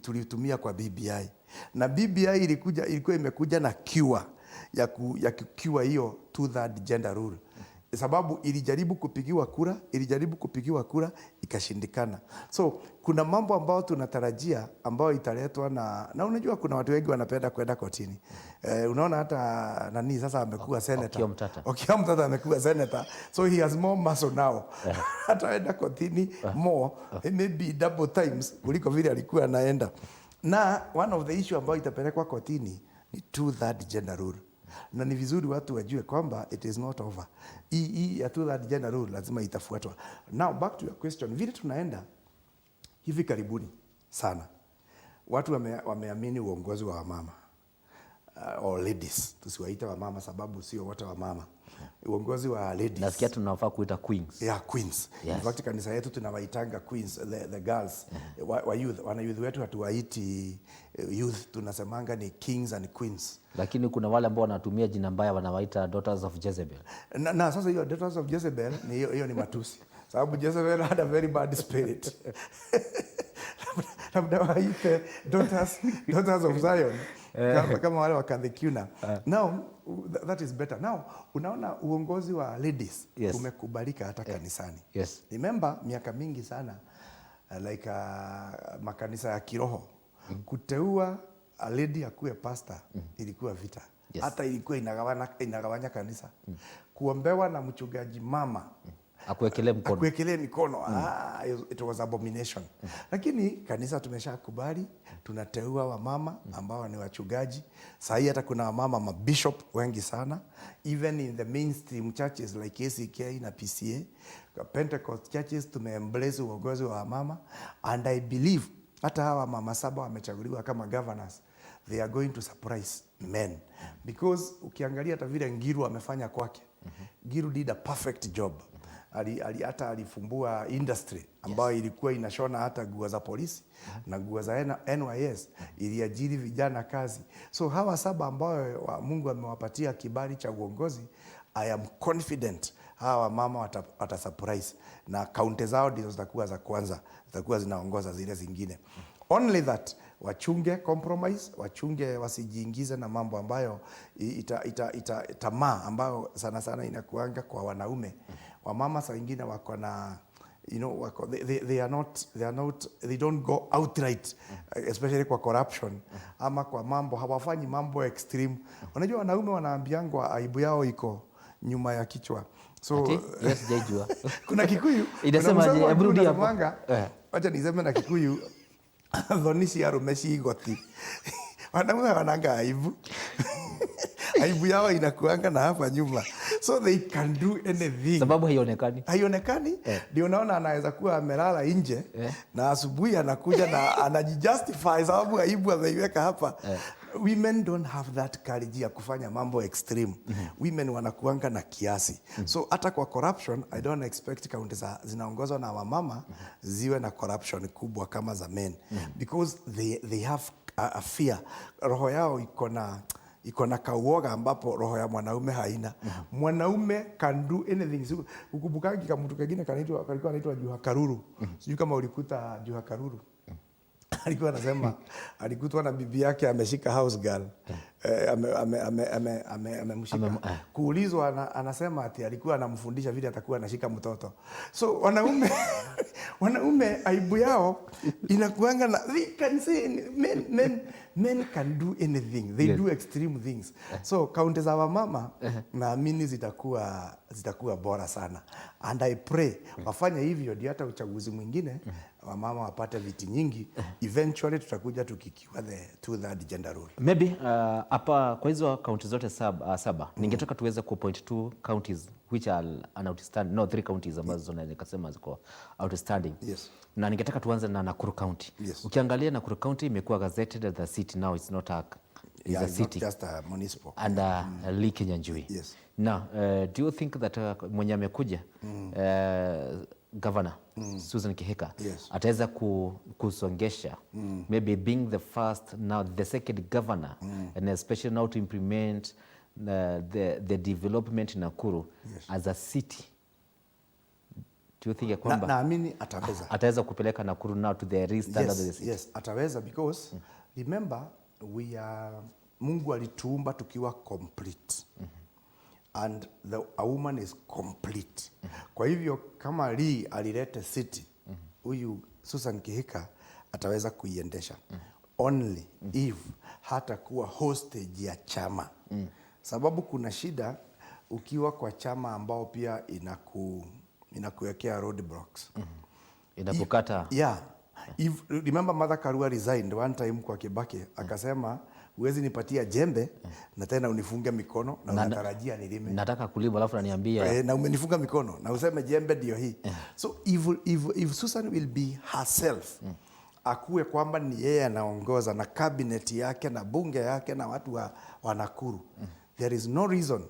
tulitumia kwa BBI. Na BBI ilikuwa imekuja na cure ya cure hiyo 2/3 gender rule. sababu ilijaribu kupigiwa kura ikashindikana. So kuna mambo ambayo tunatarajia ambayo italetwa na unajua kuna watu wengi wanapenda kwenda kotini. Unaona hata nani sasa amekuwa senator. Okiya Omtata amekuwa senator. So he has more muscle now. Ataenda kotini more, maybe double times kuliko vile alikuwa anaenda. Na one of the issue ambayo itapelekwa kotini ni 2/3 gender rule. Na ni vizuri watu wajue kwamba it is not over. Hii ya 2/3 gender rule lazima itafuatwa. Now back to your question, vile tunaenda hivi karibuni sana, watu wameamini uongozi wa wamama or ladies. Tusiwaita wamama sababu sio wote wamama. Uongozi wa ladies. Nasikia tunafaa kuita queens. Yeah, queens. Yes. In fact kanisa yetu tunawaitanga queens, the girls. Wa youth, wana youth wetu hatuwaiti youth, tunasemanga ni kings and queens. Lakini kuna wale ambao wanatumia jina mbaya wanawaita daughters of Jezebel. Na sasa hiyo daughters of Jezebel ni hiyo ni matusi. Sababu Jezebel had a very bad spirit. Labda waite daughters of Zion. Kama wale wakadhikuna. Now that is better. Now unaona uongozi wa ladies umekubalika hata kanisani. Yes. Remember miaka mingi sana like makanisa ya kiroho kuteua a lady akuwe pastor ilikuwa vita. Yes. Hata ilikuwa inagawanya kanisa. Kuombewa na mchungaji mama akuwekelee mikono. It was abomination. Lakini kanisa tumeshakubali, tunateua wamama ambao ni wachungaji. Sasa hata kuna wamama mabishop wengi sana, even in the mainstream churches like ACK na PCA, Pentecost churches tumeembrace uongozi wa wamama, and I believe hata hawa mama 7 wamechaguliwa kama governors, they are going to surprise men, because ukiangalia hata vile Ngiru amefanya kwake. Ngiru did a perfect job. Hata alifumbua industry ambayo ilikuwa inashona hata nguo za polisi na nguo za NYS, iliajiri vijana kazi. So hawa 7 ambao Mungu amewapatia kibali cha uongozi, I am confident hawa mama wata surprise, na kaunti zao ndizo zitakuwa za kwanza, zitakuwa zinaongoza zile zingine. Only that wachunge compromise, wachunge wasijiingize na mambo ambayo tamaa ambayo sana sana inakuanga kwa wanaume. Wamama saa nyingine wako na they don't go outright, especially kwa corruption ama kwa mambo, hawafanyi mambo extreme. Unajua wanaume wanaambiangwa aibu yao iko nyuma ya kichwa. So yes, jejua. Kuna Kikuyu inasemaje? Ebrudi hapo. Acha niseme na Kikuyu thoni cia rume cigoti. Wanaume wananga aibu. Aibu yao inakuanga na hapa nyuma. So they can do anything. Sababu haionekani. Ndio unaona anaweza kuwa amelala nje na asubuhi anakuja na anajijustify sababu aibu ameiweka hapa. Women don't have that courage ya kufanya mambo extreme. Women wanakuanga na kiasi. So hata kwa corruption, I don't expect kaunti zinaongozwa na wamama ziwe na corruption kubwa kama za men. Because they have a fear. Roho yao iko na kauoga ambapo roho ya mwanaume haina. Mwanaume can do anything. Ukubukangi kama mtu kingine kalikuwa anaitwa Juhakaruru. Sijui kama ulikuta Juhakaruru. Alikuwa anasema alikutwa na bibi yake ameshika house girl. Amemshika. Kuulizwa anasema ati alikuwa anamfundisha vile atakuwa anashika mtoto. So wanaume aibu yao inakuanga na they can say men can do anything. They do extreme things. So kaunti za wamama naamini zitakuwa bora sana. And I pray wafanye hivyo ndio hata uchaguzi mwingine wamama wapate viti nyingi. Eventually tutakuja tukikiwa the 2/3 gender rule. Maybe hapa kwa hizo counties zote saba ningetaka tuweze ku point 2 counties which are an outstanding, 3 counties ambazo nikasema ziko outstanding. Yes. Na ningetaka tuanze na Nakuru County. Yes. Ukiangalia Nakuru County imekuwa gazetted as the city now, it's not a it's city. Not just a municipal. And Lee Kinyanjui. Yes. Now, do you think that mwenye amekuja Governor Susan Kihika ataweza kusongesha maybe being the first, now the second governor and especially now to implement the development in Nakuru as a city? Do you think kwamba naamini ataweza kupeleka Nakuru now to the standard of the city? Yes, ataweza because remember Mungu alituumba tukiwa complete. and a woman is complete. Kwa hivyo kama Lee alilete city, huyu Susan Kihika ataweza kuiendesha only if hata kuwa hostage ya chama. Sababu kuna shida ukiwa kwa chama ambao pia inakuwekea roadblocks. Inapokata. If remember Mother Karua resigned one time kwa Kibaki, akasema huwezi nipatia jembe na tena unifunge mikono na unatarajia nilime. Nataka kulima alafu unaniambia na umenifunga mikono na useme jembe ndio hii. So if Susan will be herself, akuwe kwamba ni yeye anaongoza na cabinet yake na bunge yake na watu wa Nakuru, there is no reason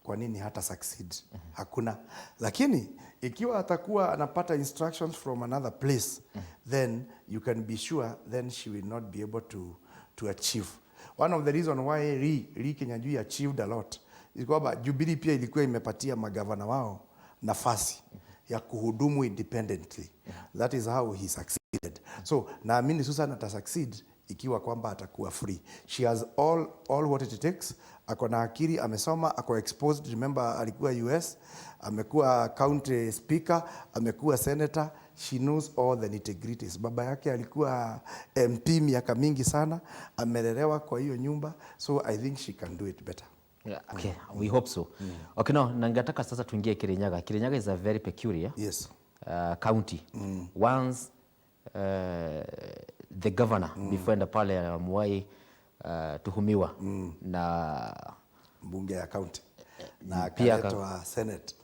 kwa nini hata succeed. Hakuna. Lakini ikiwa atakuwa anapata instructions from another place, then you can be sure then she will not be able to achieve. One of the reason why Lee Kinyanjui achieved a lot is kwamba Jubilee pia ilikuwa imepatia magavana wao nafasi ya kuhudumu independently. That is how he succeeded. So naamini Susan ata succeed ikiwa kwamba atakuwa free. She has all what it takes. Ako na akili, amesoma, ako exposed. Remember alikuwa US, amekuwa county speaker, amekuwa senator. She knows all the nitty-gritties. Baba yake alikuwa MP miaka mingi sana, amelelewa kwa hiyo nyumba, so I think she can do it better. Yeah, okay, we hope so. Okay, no, nangataka sasa tuingie Kirinyaga. Kirinyaga is a very peculiar county. Once the governor before enda pale amewahi tuhumiwa na bunge ya county na akaletwa Senate.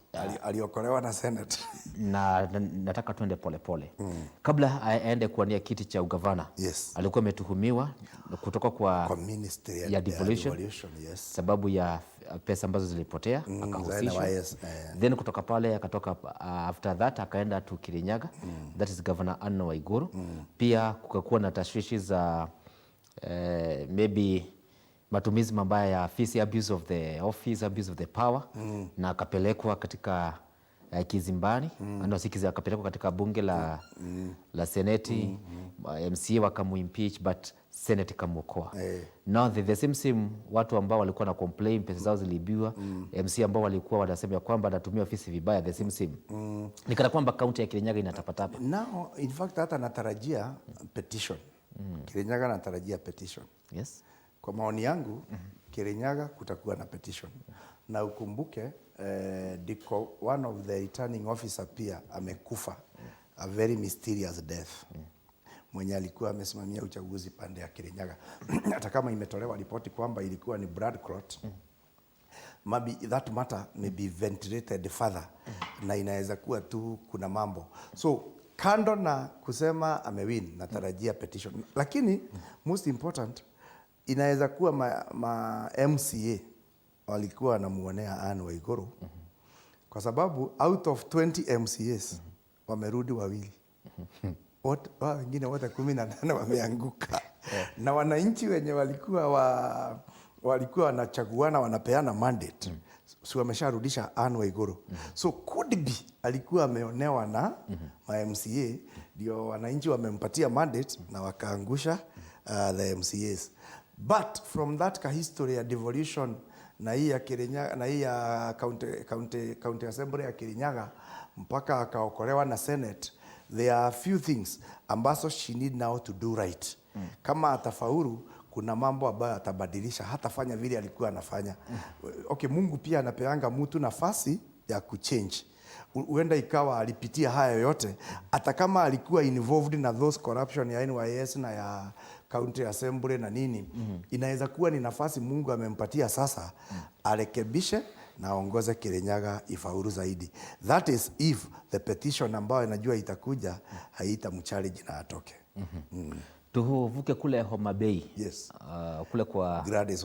Aliokolewa na Senate. na nataka tuende pole pole. Kabla aende kuwania kiti cha ugavana, alikuwa ametuhumiwa kutoka kwa ministry ya devolution, sababu ya pesa ambazo zilipotea, akahusishwa. Then kutoka pale akatoka, after that akaenda to Kirinyaga, that is Governor Anne Waiguru. Pia kukakuwa na tashwishi za maybe matumizi mabaya ya office, abuse of the office, abuse of the power, na akapelekwa katika kizimbani, akapelekwa katika bunge la seneti, MCA wakamuimpeach, but senate kamuokoa. Now the same watu ambao walikuwa na complain pesa zao zilibiwa, MCA ambao walikuwa wanasema ya kwamba anatumia ofisi vibaya, the same nikana kwamba kaunti ya Kirinyaga inatapatapa. Now in fact hata natarajia petition. Kirinyaga natarajia petition. Yes. Kwa maoni yangu, Kirinyaga kutakuwa na petition. Na ukumbuke, one of the returning officer pia amekufa. A very mysterious death. Mwenye alikuwa amesimamia uchaguzi pande ya Kirinyaga. Hata kama imetolewa ripoti kwamba ilikuwa ni blood clot, maybe that matter may be ventilated further. Na inaweza kuwa tu kuna mambo. So, kando na kusema amewin, natarajia petition. Lakini, most important, inaweza kuwa ma MCA walikuwa wanamuonea Anne Waiguru, kwa sababu out of 20 MCAs wamerudi wawili. Wengine wote 18 wameanguka. Na wananchi wenye walikuwa wanachaguana wanapeana mandate, so wamesharudisha Anne Waiguru. So could be alikuwa ameonewa na ma MCA, ndio wananchi wamempatia mandate na wakaangusha the MCAs. But from that history ya devolution na hii ya Kirinyaga na hii ya county assembly ya Kirinyaga mpaka akaokolewa na Senate, there are few things ambazo she need now to do right. Kama atafaulu, kuna mambo ambayo atabadilisha, hatafanya vile alikuwa anafanya. Okay, Mungu pia anapeanga mtu nafasi ya kuchange. Huenda ikawa alipitia haya yote, hata kama alikuwa involved na those corruption ya NYS na ya county assembly na nini, inaweza kuwa ni nafasi Mungu amempatia sasa, arekebishe na aongoze Kirinyaga ifaulu zaidi. That is if the petition ambayo inajua itakuja haitamchallenge na atoke. Tuvuke kule Homa Bay. Kule kwa Gladys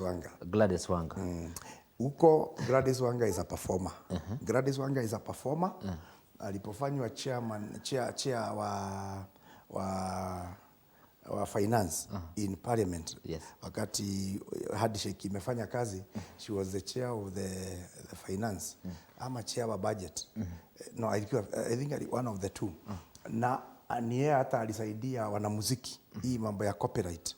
Wanga. Huko Gladys Wanga is a performer. Gladys Wanga is a performer. Alipofanywa chair wa finance in parliament, wakati handshake imefanya kazi, she was the chair of the finance ama chair wa budget. No, I think one of the two. Na ni yeye hata alisaidia wanamuziki hii mambo ya copyright.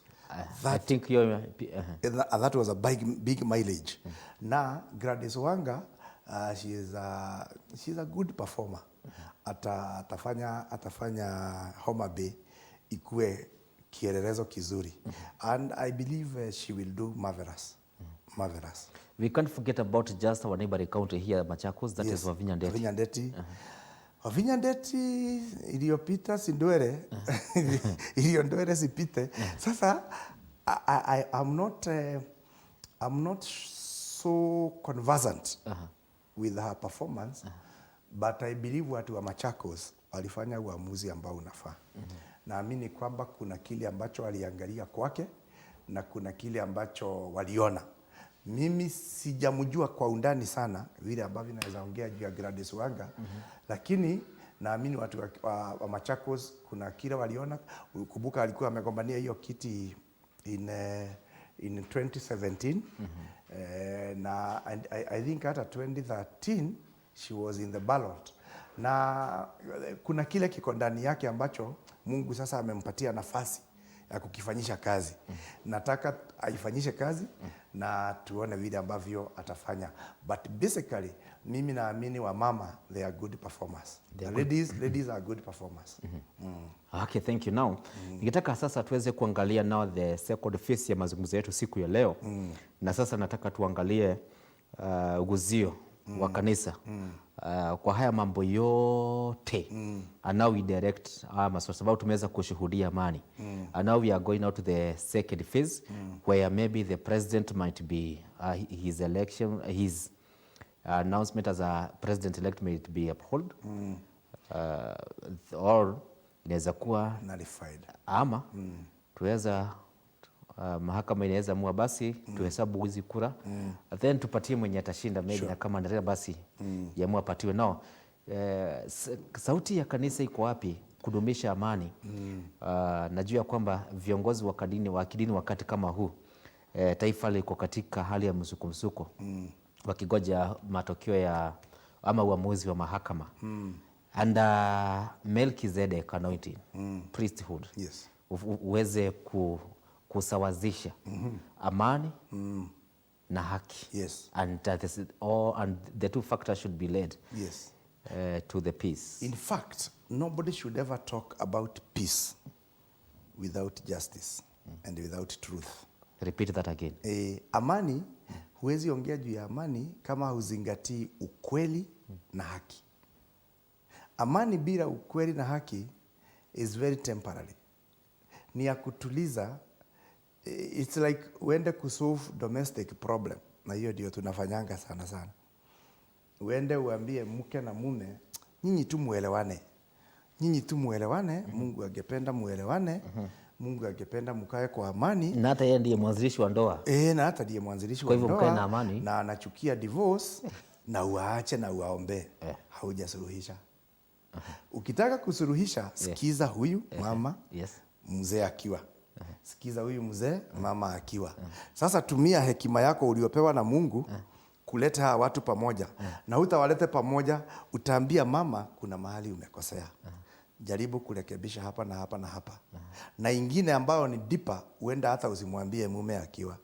I think that was a big mileage. Na Gladys Wanga She is a good performer. Atafanya Homa Bay ikue kielelezo kizuri. And I believe she will do marvelous. Marvelous. We can't forget about just our neighboring county here, Machakos, that is Wavinya Ndeti. Wavinya Ndeti. Wavinya Ndeti iliyopita si Ndwere. Iliyo Ndwere sipite. Sasa I'm not so conversant with her performance, but I believe watu wa Machakos walifanya uamuzi ambao unafaa. Naamini kwamba kuna kile ambacho waliangalia kwake na kuna kile ambacho waliona. Mimi sijamjua kwa undani sana vile ambavyo naweza ongea juu ya Gladys Wanga, lakini naamini watu wa Machakos kuna kile waliona. Kumbuka alikuwa amegombania hiyo kiti in 2017 na I think hata 2013 she was in the ballot, na kuna kile kiko ndani yake ambacho Mungu sasa amempatia nafasi ya kukifanyisha kazi. Nataka aifanyishe kazi na tuone vile ambavyo atafanya, but basically mimi naamini wa mama they are good performers. The ladies are good performers. Okay, thank you. Now ningetaka sasa tuweze kuangalia now the second phase ya mazungumzo yetu siku ya leo. Na sasa nataka tuangalie uguzio wa kanisa kwa haya mambo yote and now we direct kwa sababu tumeweza kushuhudia amani and now we are going out to the second phase where maybe the president might be his election, his announcement as a president elect might be upheld or inaweza kuwa nullified ama tuweza mahakama inaweza amua basi tuhesabu hizi kura then tupatie mwenye atashinda maybe na kama ndio basi yamua patiwe nao. Sauti ya kanisa iko wapi kudumisha amani? Najua kwamba viongozi wa kidini wakati kama huu taifa liko katika hali ya msuko wakigoja matokeo ya ama uamuzi wa mahakama and Melchizedek anointing priesthood uweze kusawazisha amani na haki. And the two factors should be led to the peace. In fact, nobody should ever talk about peace without justice and without truth. Repeat that again. Amani, huwezi ongea juu ya amani kama huzingatii ukweli na haki. Amani bila ukweli na haki is very temporary. Ni ya kutuliza. It's like uende kusolve domestic problem, na hiyo ndio tunafanyanga sana sana. Uende uambie mke na mume, nyinyi tu muelewane. Nyinyi tu muelewane, Mungu angependa muelewane, Mungu angependa mkae kwa amani. Na hata yeye ndiye mwanzilishi wa ndoa. Na hata ndiye mwanzilishi wa ndoa. Kwa hivyo mkae na amani. Na anachukia divorce na uaache na uaombe. Haujasuluhisha. Ukitaka kusuluhisha, sikiza huyu mama, mzee akiwa. Sikiza huyu mzee, mama akiwa. Sasa tumia hekima yako uliopewa na Mungu kuleta hawa watu pamoja. Na utawalete pamoja, utaambia mama kuna mahali umekosea. Jaribu kurekebisha hapa na hapa na hapa. Na ingine ambao ni deeper, uenda hata usimwambie mume akiwa.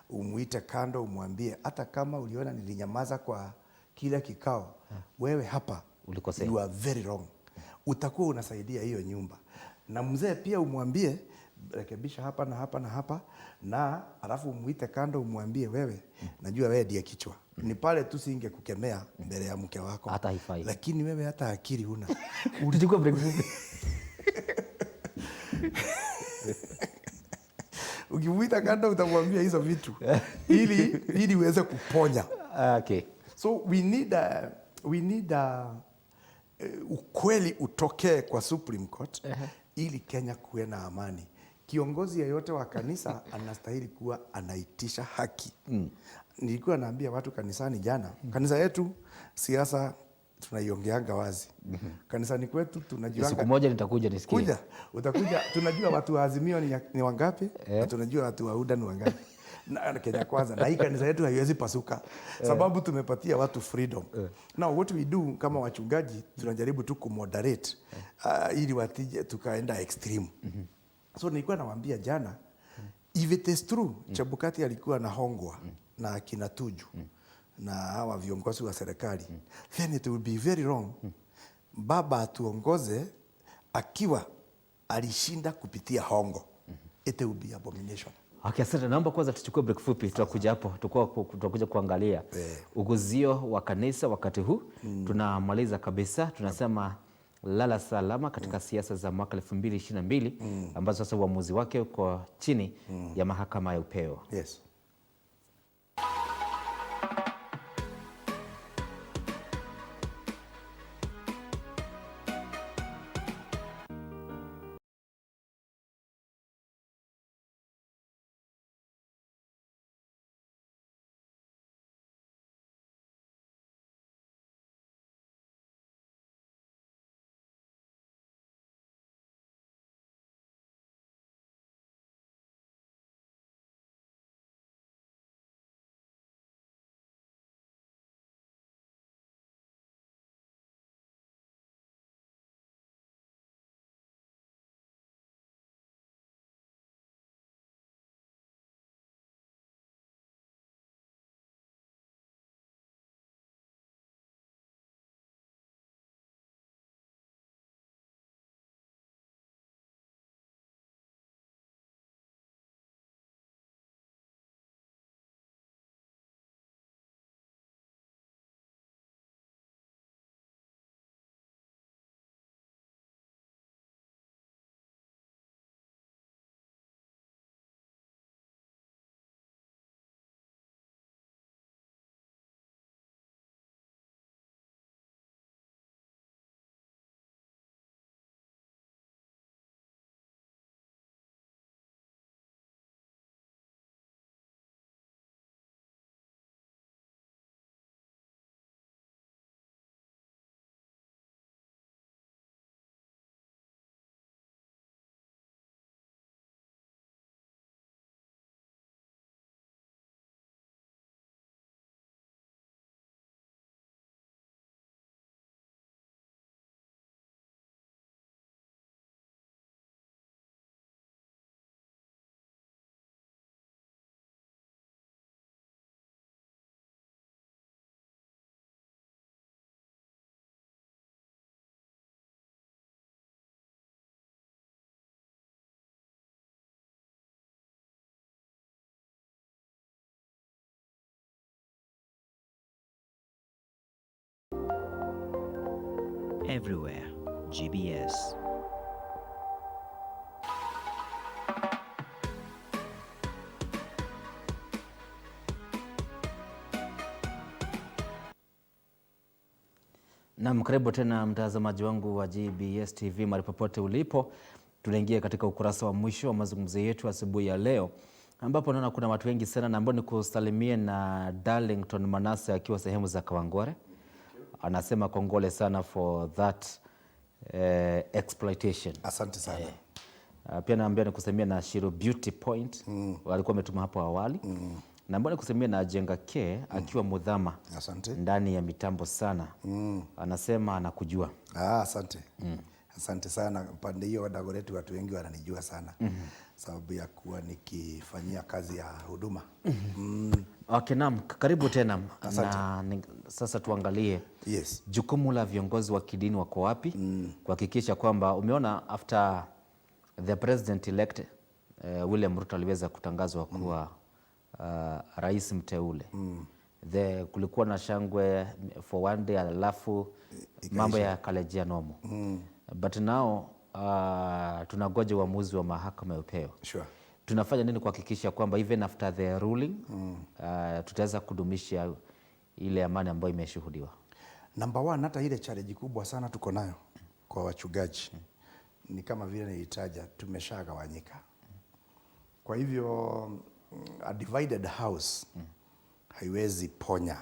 Umuite kando, umwambie hata kama uliona nilinyamaza kwa kile kikao, wewe hapa ulikosea. You are very wrong. Utakuwa unasaidia hiyo nyumba. Na mzee pia umwambie rekebisha hapa na hapa na hapa, na alafu umuite kando umwambie wewe, najua wewe ndiye kichwa. Ni pale tu singe kukemea mbele ya mke wako. Hata haifai. Lakini wewe hata akili huna. Utachukua break fupi. Ukimuita kando utamwambia hizo vitu ili uweze kuponya. Okay. So we need ukweli utokee kwa Supreme Court ili Kenya kuwe na amani. Kiongozi yeyote wa kanisa anastahili kuwa anaitisha haki. Nilikuwa naambia watu kanisani jana, kanisa yetu siasa tunaiongeanga wazi. Kanisani kwetu tunajiwanga. Siku moja nitakuja nisikie. Kuja, utakuja. Tunajua watu wa Azimio ni wangapi, na tunajua watu wa UDA ni wangapi. Na Kenya Kwanza, na hii kanisa yetu haiwezi pasuka sababu tumepatia watu freedom. Now what we do kama wachungaji tunajaribu tu kumoderate ili watije tukaenda extreme. So nilikuwa nawaambia jana, if it is true Chebukati alikuwa na hongwa na kina Tuju na hawa viongozi wa serikali, then it will be very wrong baba atuongoze akiwa alishinda kupitia hongo. It will be abomination. Okay, asante. Naomba kwanza tuchukue break fupi, tutakuja hapo, tutakuja kuangalia uguzio wa kanisa wakati huu. Tunamaliza kabisa, tunasema lala salama katika siasa za mwaka 2022 ambazo sasa uamuzi wake uko chini ya mahakama ya upeo. Yes. Everywhere. GBS. Naam, karibu tena mtazamaji wangu wa GBS TV mahali popote ulipo. Tunaingia katika ukurasa wa mwisho wa mazungumzo yetu asubuhi ya leo, ambapo naona kuna watu wengi sana, na ambao ni kusalimia na Darlington Manase akiwa sehemu za Kawangware. Anasema kongole sana for that exploitation. Asante sana. Pia naambia nikusalimia na Shiro Beauty Point, walikuwa wametuma hapo awali. Na mbona kusemia na Jenga K akiwa Mudhama. Asante. Ndani ya mitambo sana. Anasema anakujua. Asante. Asante sana. Pande hiyo wa Dagoretti watu wengi wananijua sana. Sababu ya kuwa nikifanyia kazi ya huduma. Okay, naam, karibu tena. Na sasa tuangalie jukumu la viongozi wa kidini wako wapi kuhakikisha kwamba umeona after the president elect William Ruto aliweza kutangazwa kuwa rais mteule. Kulikuwa na shangwe for one day, alafu mambo ya kalejia nomo. But now tunagoja uamuzi wa mahakama ya upeo. Sure. Tunafanya nini kuhakikisha kwamba even after the ruling tutaweza kudumisha ile amani ambayo imeshuhudiwa? Number one, hata ile challenge kubwa sana tuko nayo kwa wachungaji ni kama vile nilitaja, tumeshagawanyika. Kwa hivyo a divided house haiwezi ponya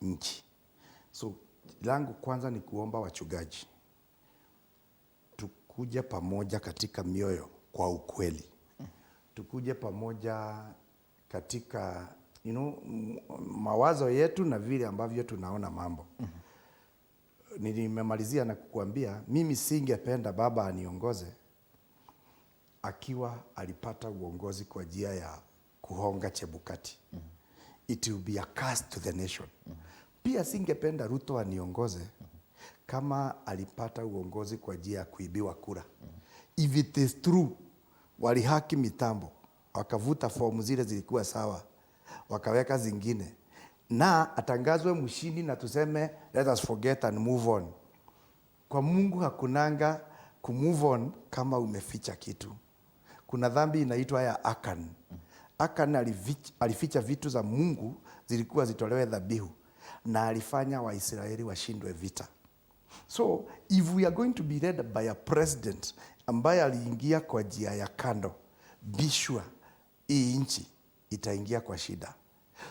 nchi. So langu kwanza ni kuomba wachungaji tukuje pamoja katika mioyo kwa ukweli. Tukuje pamoja katika mawazo yetu na vile ambavyo tunaona mambo. Nilimemalizia na kukuambia mimi singependa baba aniongoze akiwa alipata uongozi kwa njia ya kuhonga Chebukati. it will be a curse to the nation. Pia singependa Ruto aniongoze kama alipata uongozi kwa njia ya kuibiwa kura. If it is true, walihaki mitambo, wakavuta fomu zile zilikuwa sawa, wakaweka zingine, na atangazwe mshindi na tuseme let us forget and move on. Kwa Mungu hakunanga kumove on kama umeficha kitu. Kuna dhambi inaitwa ya Akan. Akan alificha vitu za Mungu zilikuwa zitolewe dhabihu, na alifanya Waisraeli washindwe vita. So if we are going to be led by a president ambaye aliingia kwa njia ya kando, be sure hii nchi itaingia kwa shida.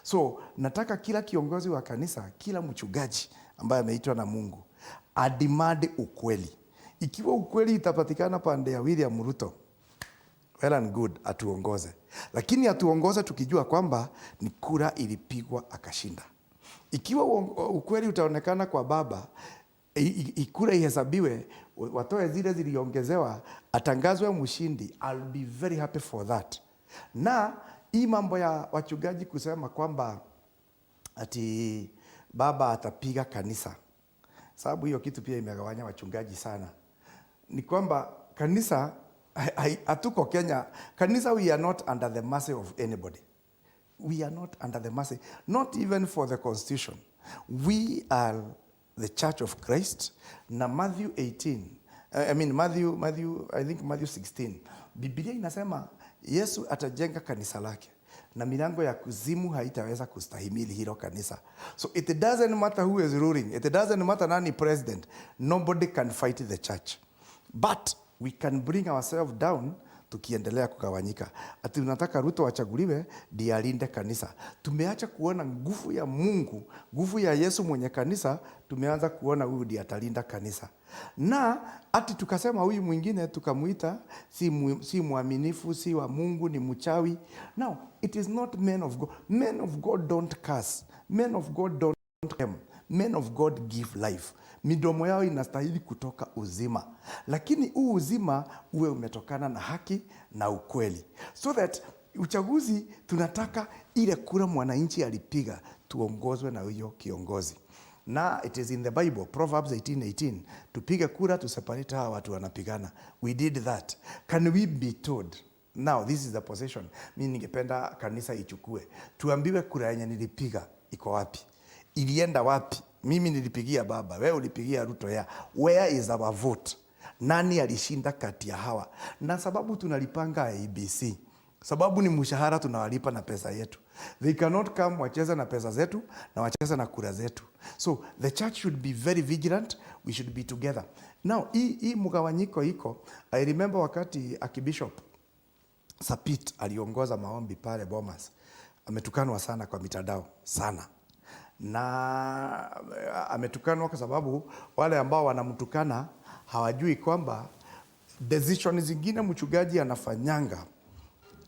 So nataka kila kiongozi wa kanisa, kila mchungaji ambaye ameitwa na Mungu adimande ukweli. Ikiwa ukweli itapatikana pande ya William Ruto, well and good, atuongoze. Lakini atuongoze tukijua kwamba ni kura ilipigwa akashinda. Ikiwa ukweli utaonekana kwa baba, kura ihesabiwe, watoe zile ziliongezewa, atangazwe mshindi, I'll be very happy for that. Na hii mambo ya wachungaji kusema kwamba ati baba atapiga kanisa, sababu hiyo kitu pia imegawanya wachungaji sana. Ni kwamba kanisa, hatuko Kenya. Kanisa, we are not under the mercy of anybody. We are not under the mercy, not even for the constitution. We are the Church of Christ. Na Matthew 18, I think Matthew 16, Biblia inasema Yesu atajenga kanisa lake na milango ya kuzimu haitaweza kustahimili hilo kanisa. So it doesn't matter who is ruling, it doesn't matter nani president, nobody can fight the church. But we can bring ourselves down tukiendelea kugawanyika. Ati unataka Ruto achaguliwe ndiye alinde kanisa. Tumeacha kuona nguvu ya Mungu, nguvu ya Yesu mwenye kanisa, tumeanza kuona huyu ndiye atalinda kanisa. Na ati tukasema huyu mwingine tukamuita si muaminifu, si wa Mungu, ni mchawi. Now, it is not men of God. Men of God don't curse. Men of God don't condemn. Men of God give life. Midomo yao inastahili kutoka uzima, lakini huu uzima uwe umetokana na haki na ukweli. So that uchaguzi tunataka ile kura mwananchi alipiga tuongozwe na huyo kiongozi. Na it is in the Bible, Proverbs 18:18, tupige kura tu separate hawa watu wanapigana. We did that. Can we be told now this is the possession? Mimi ningependa kanisa ichukue, tuambiwe kura yenye nilipiga iko wapi, ilienda wapi. Mimi nilipigia baba, wewe ulipigia Ruto ya. Where is our vote? Nani alishinda kati ya hawa? Na sababu tunalipanga ABC, sababu ni mshahara tunawalipa na pesa yetu. They cannot come wacheza na pesa zetu na wacheza na kura zetu. So the church should be very vigilant, we should be together. Now hii mgawanyiko iko, I remember wakati Archbishop Sapit aliongoza maombi pale Bomas, ametukanwa sana kwa mitandao sana. Na ametukanwa kwa sababu wale ambao wanamtukana hawajui kwamba decision zingine mchungaji anafanyanga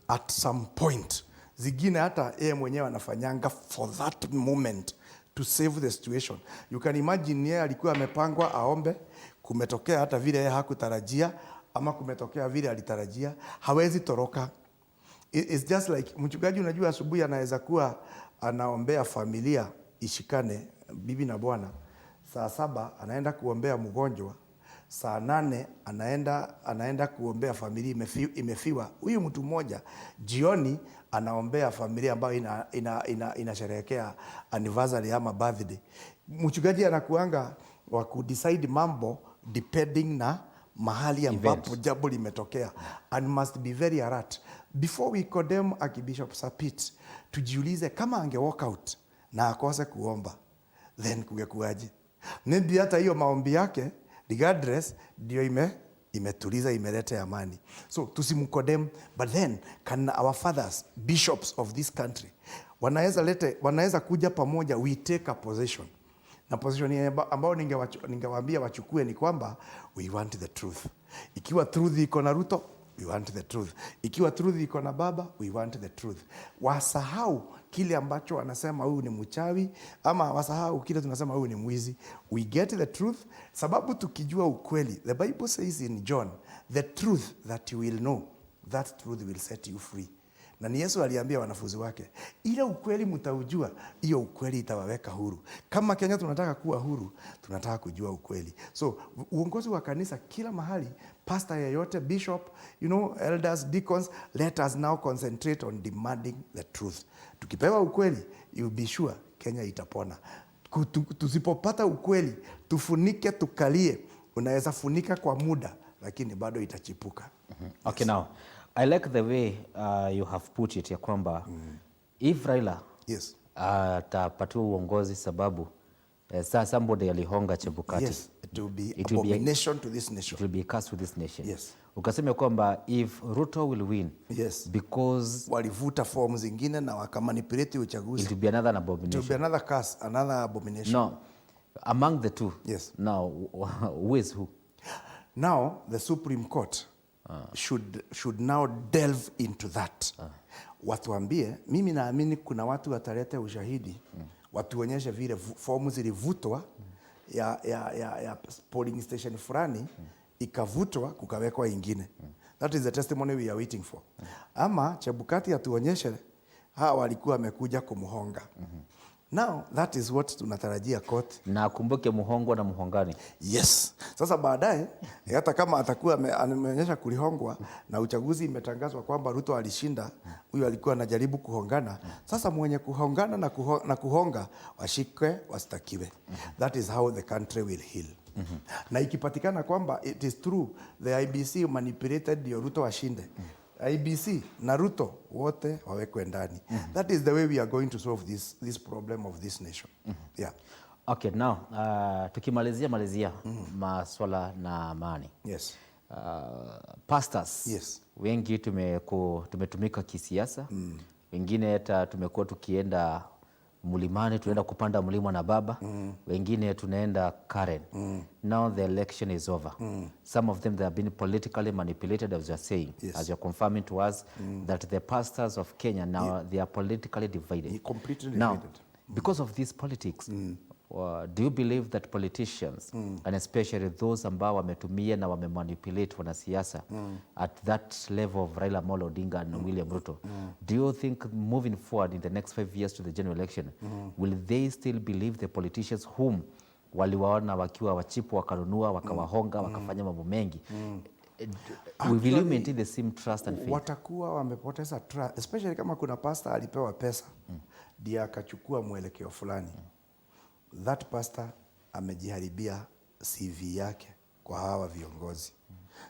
at some point, zingine hata yeye mwenyewe anafanyanga for that moment to save the situation. You can imagine yeye alikuwa amepangwa aombe, kumetokea hata vile yeye hakutarajia, ama kumetokea vile alitarajia, hawezi toroka. It's just like mchungaji, unajua asubuhi anaweza kuwa anaombea familia ishikane, bibi na bwana, saa 7 anaenda kuombea mgonjwa, saa 8 anaenda kuombea familia imefiwa. Huyu mtu mmoja jioni anaombea familia ambayo inasherehekea anniversary ama birthday. Mchungaji anakuanga wa kudecide mambo depending na mahali ambapo jambo limetokea, and must be very alert. Before we condemn Archbishop Sapit, tujiulize kama ange walk out na akose kuomba, then kungekuaje? Maybe hata hiyo maombi yake regardless ndio imetuliza, imeleta amani. So tusimkodem, but then can our fathers, bishops of this country, wanaweza kuja pamoja, we take a position. Na position ambao ningewaambia wachukue ni kwamba we want the truth. Ikiwa truth iko na Ruto, we want the truth. Ikiwa truth iko na baba, we want the truth. Wasahau kile ambacho wanasema huyu ni mchawi, ama wasahau kile tunasema huyu ni mwizi. We get the truth, sababu tukijua ukweli, the Bible says in John, the truth that you will know, that truth will set you free. Na ni Yesu aliambia wanafunzi wake, ile ukweli mtaujua, hiyo ukweli itawaweka huru. Kama Kenya tunataka kuwa huru, tunataka kujua ukweli. So uongozi wa kanisa kila mahali, pastor yeyote, bishop, elders, deacons, let us now concentrate on demanding the truth. Tukipewa ukweli, you'll be sure Kenya itapona. Tusipopata ukweli, tufunike, tukalie. Unaweza funika kwa muda, lakini bado itachipuka. Okay, now I like the way you have put it ya kwamba if Raila atapatiwa uongozi sababu somebody alihonga Chebukati. Yes, it will be abomination to this nation. It will be a curse to this nation. Yes. Ukasema kwamba if Ruto will win, yes, because walivuta form zingine na wakamanipulate uchaguzi, it will be another abomination. It will be another curse, another abomination. No, among the two. Yes. Now, who is who? Now the Supreme Court should now delve into that. Watuambie, mimi naamini kuna watu wataleta ushahidi, watuonyeshe vile fomu zilivutwa ya polling station fulani, ikavutwa kukawekwa ingine. That is the testimony we are waiting for. Ama Chebukati atuonyeshe hawa walikuwa wamekuja kumhonga. Now that is what tunatarajia court. Na kumbuke muhongwa na muhongani. Yes. Sasa baadaye hata kama atakuwa ameonyesha kulihongwa na uchaguzi imetangazwa kwamba Ruto alishinda, huyu alikuwa anajaribu kuhongana. Sasa mwenye kuhongana na kuhonga washikwe, wastakiwe. That is how the country will heal. Na ikipatikana kwamba it is true the IBC manipulated ndio Ruto ashinde, IBC na Ruto wote wawekwe ndani. That is the way we are going to solve this problem of this nation. Yeah. Okay, now tukimalizia maswala na amani. Yes. Pastors. Yes. Wengi tumetumika kisiasa. Wengine hata tumekuwa tukienda mlimani, tunaenda kupanda mlima na baba. Wengine tunaenda Karen. Now the election is over. Some of them, they have been politically manipulated, as you are saying, yes, as you're confirming to us that the pastors of Kenya now, they are politically divided. Completely now, divided. Because of these politics, do you believe that politicians, and especially those ambao wametumia na wamemanipulate wanasiasa at that level of Raila Amolo Odinga and William Ruto, do you think moving forward in the next 5 years to the general election, will they still believe the politicians whom waliwaona wakiwa wachipu, wakanunua, wakawahonga, wakafanya mambo mengi? Will you maintain the same trust and faith? Watakuwa wamepoteza trust, especially kama kuna pastor alipewa pesa ndiye akachukua mwelekeo fulani. That pastor amejiharibia CV yake kwa hawa viongozi.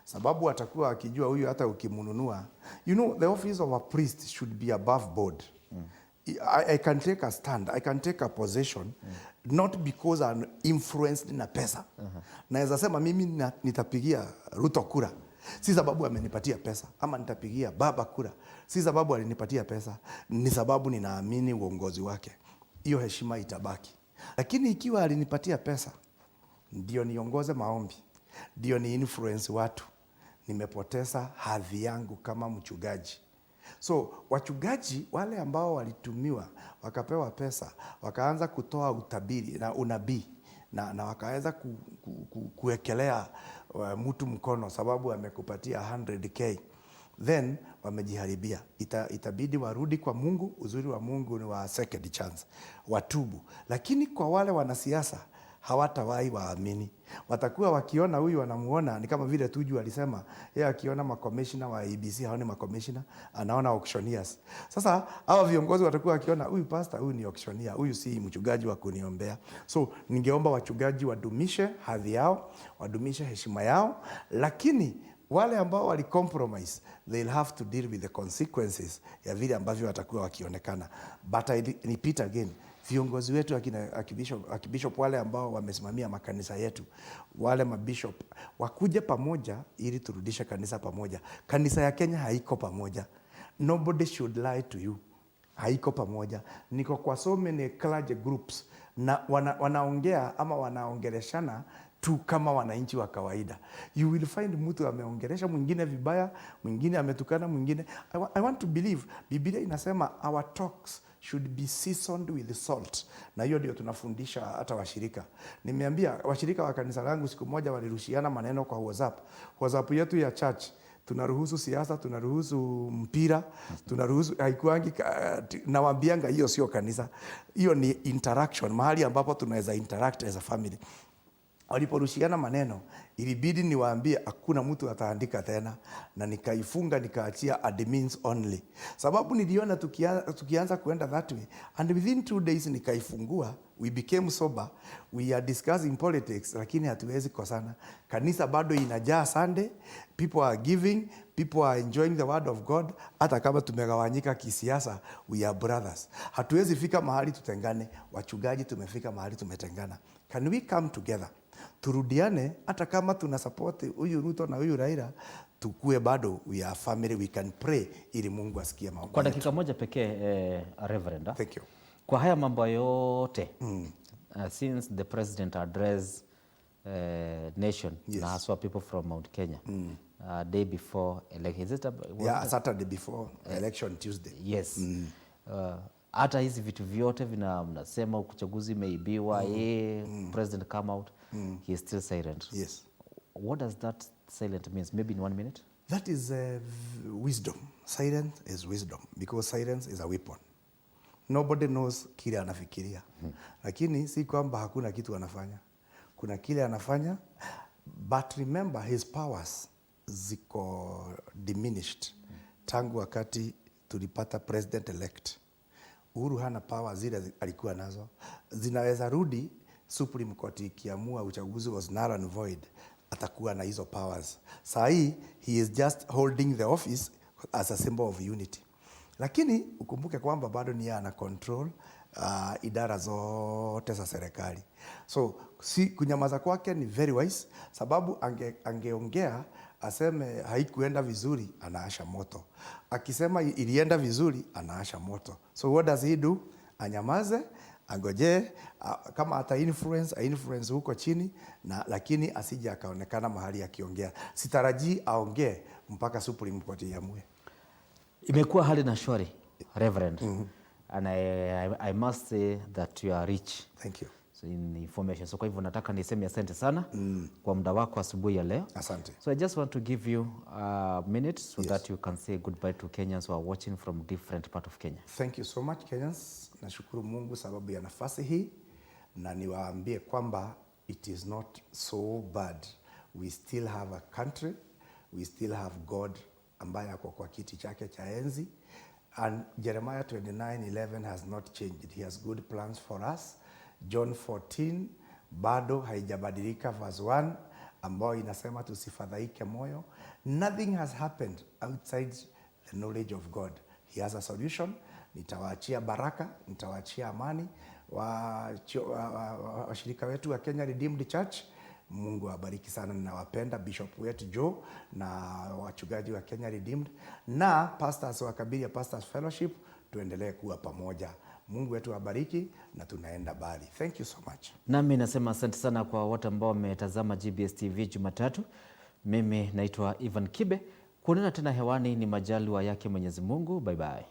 Sababu atakuwa akijua huyu hata ukimnunua, the office of a priest should be above board. I can take a stand, I can take a position, not because I'm influenced na pesa. Naweza sema mimi nitapigia Ruto kura, si sababu amenipatia pesa, ama nitapigia baba kura, si sababu alinipatia pesa, ni sababu ninaamini uongozi wake. Hiyo heshima itabaki. Lakini ikiwa alinipatia pesa ndio niongoze maombi, ndio ni influence watu, nimepoteza hadhi yangu kama mchungaji. So wachungaji wale ambao walitumiwa, wakapewa pesa, wakaanza kutoa utabiri na unabii, na wakaweza kuwekelea mtu mkono sababu amekupatia 100k, then wamejiharibia. Itabidi warudi kwa Mungu. Uzuri wa Mungu ni wa second chance, watubu. Lakini kwa wale wanasiasa hawatawahi waamini. Watakuwa wakiona huyu wanamuona ni kama vile Tuju alisema, yeye akiona makomishina wa ABC haoni makomishina, anaona auctioneers. Sasa hawa viongozi watakuwa wakiona huyu pastor, huyu ni auctioneer, huyu si mchungaji wa kuniombea. So ningeomba wachungaji wadumishe hadhi yao, wadumishe heshima yao, lakini wale ambao wali compromise, they'll have to deal with the consequences ya vile ambavyo watakuwa wakionekana. But I repeat again, viongozi wetu akibishop, wale ambao wamesimamia makanisa yetu, wale mabishop wakuje pamoja ili turudishe kanisa pamoja. Kanisa ya Kenya haiko pamoja. Nobody should lie to you. Haiko pamoja. Niko kwa so many clergy groups na wanaongea ama wanaongeleshana tu kama wananchi wa kawaida. You will find mtu ameongelesha mwingine vibaya, mwingine ametukana mwingine. I want to believe, Biblia inasema our talks should be seasoned with salt. Na hiyo ndio tunafundisha hata washirika. Nimeambia washirika wa kanisa langu siku moja walirushiana maneno kwa WhatsApp yetu ya church. tunaruhusu siasa, tunaruhusu mpira, tunaruhusu haikuangi, nawaambianga hiyo sio kanisa, hiyo ni interaction, mahali ambapo tunaweza interact as a family. Waliporushiana maneno, ilibidi niwaambie hakuna mtu ataandika tena, na nikaifunga nikaachia admins only, sababu niliona tukianza kuenda that way, and within 2 days nikaifungua. We became sober, we are discussing politics, lakini hatuwezi kosana. Kanisa bado inajaa Sunday, people are giving, people are enjoying the word of God. Hata kama tumegawanyika kisiasa, we are brothers. Hatuwezi fika mahali tutengane. Wachungaji tumefika mahali tumetengana. Can we come together? Turudiane, hata kama tuna support huyu Ruto na huyu Raila, tukue bado we are family, we can pray ili Mungu asikie maombi. Kwa dakika moja pekee, Reverend. Thank you. Kwa haya mambo yote, since the president addressed nation, Yes. na haswa people from Mount Kenya, day before election, is it Saturday before election, Tuesday. Yes. Hata hizi vitu vyote mnasema uchaguzi umeibiwa, president come out, he is still silent. Yes. What does that silent means? Maybe in 1 minute? That is wisdom. Silence is wisdom, because silence is a weapon. Nobody knows kile anafikiria. Lakini si kwamba hakuna kitu anafanya. Kuna kile anafanya, but remember his powers ziko diminished. Tangu wakati tulipata president elect, Uhuru hana power zile alikuwa nazo. Zinaweza rudi, Supreme Court ikiamua uchaguzi was null and void, atakuwa na hizo powers. Saa hii he is just holding the office as a symbol of unity. Lakini ukumbuke kwamba bado ni ana control idara zote za serikali. So si kunyamaza kwake ni very wise, sababu angeongea aseme haikuenda vizuri, anaasha moto. Akisema ilienda vizuri, anaasha moto. So what does he do? Anyamaze, angoje, kama ata influence huko chini, na lakini asije akaonekana mahali akiongea. Sitarajii aongee mpaka Supreme Court iamue. Imekuwa hali na shwari, Reverend. And I must say that you are rich. Thank you. So in information. So kwa hivyo nataka niseme asante sana kwa muda wako asubuhi ya leo. Asante. So I just want to give you a minute so that you can say goodbye to Kenyans who are watching from different part of Kenya. Thank you so much, Kenyans. Nashukuru Mungu sababu ya nafasi hii, na niwaambie kwamba it is not so bad. We still have a country. We still have God ambaye ako kwa kiti chake cha enzi. And Jeremiah 29:11 has not changed. He has good plans for us. John 14 bado haijabadilika, verse 1 ambayo inasema tusifadhaike moyo. Nothing has happened outside the knowledge of God. He has a solution. Nitawaachia baraka, nitawaachia amani. Washirika wetu wa Kenya Redeemed Church, Mungu awabariki sana. Ninawapenda Bishop wetu Joe na wachungaji wa Kenya Redeemed na pastors wa Kabiria Pastors Fellowship, tuendelee kuwa pamoja. Mungu wetu awabariki na tunaenda bali. Thank you so much. Nami nasema asante sana kwa wote ambao wametazama GBS TV Jumatatu. Mimi naitwa Ivan Kibe. Kuonana tena hewani ni majaliwa yake Mwenyezi Mungu. Bye bye.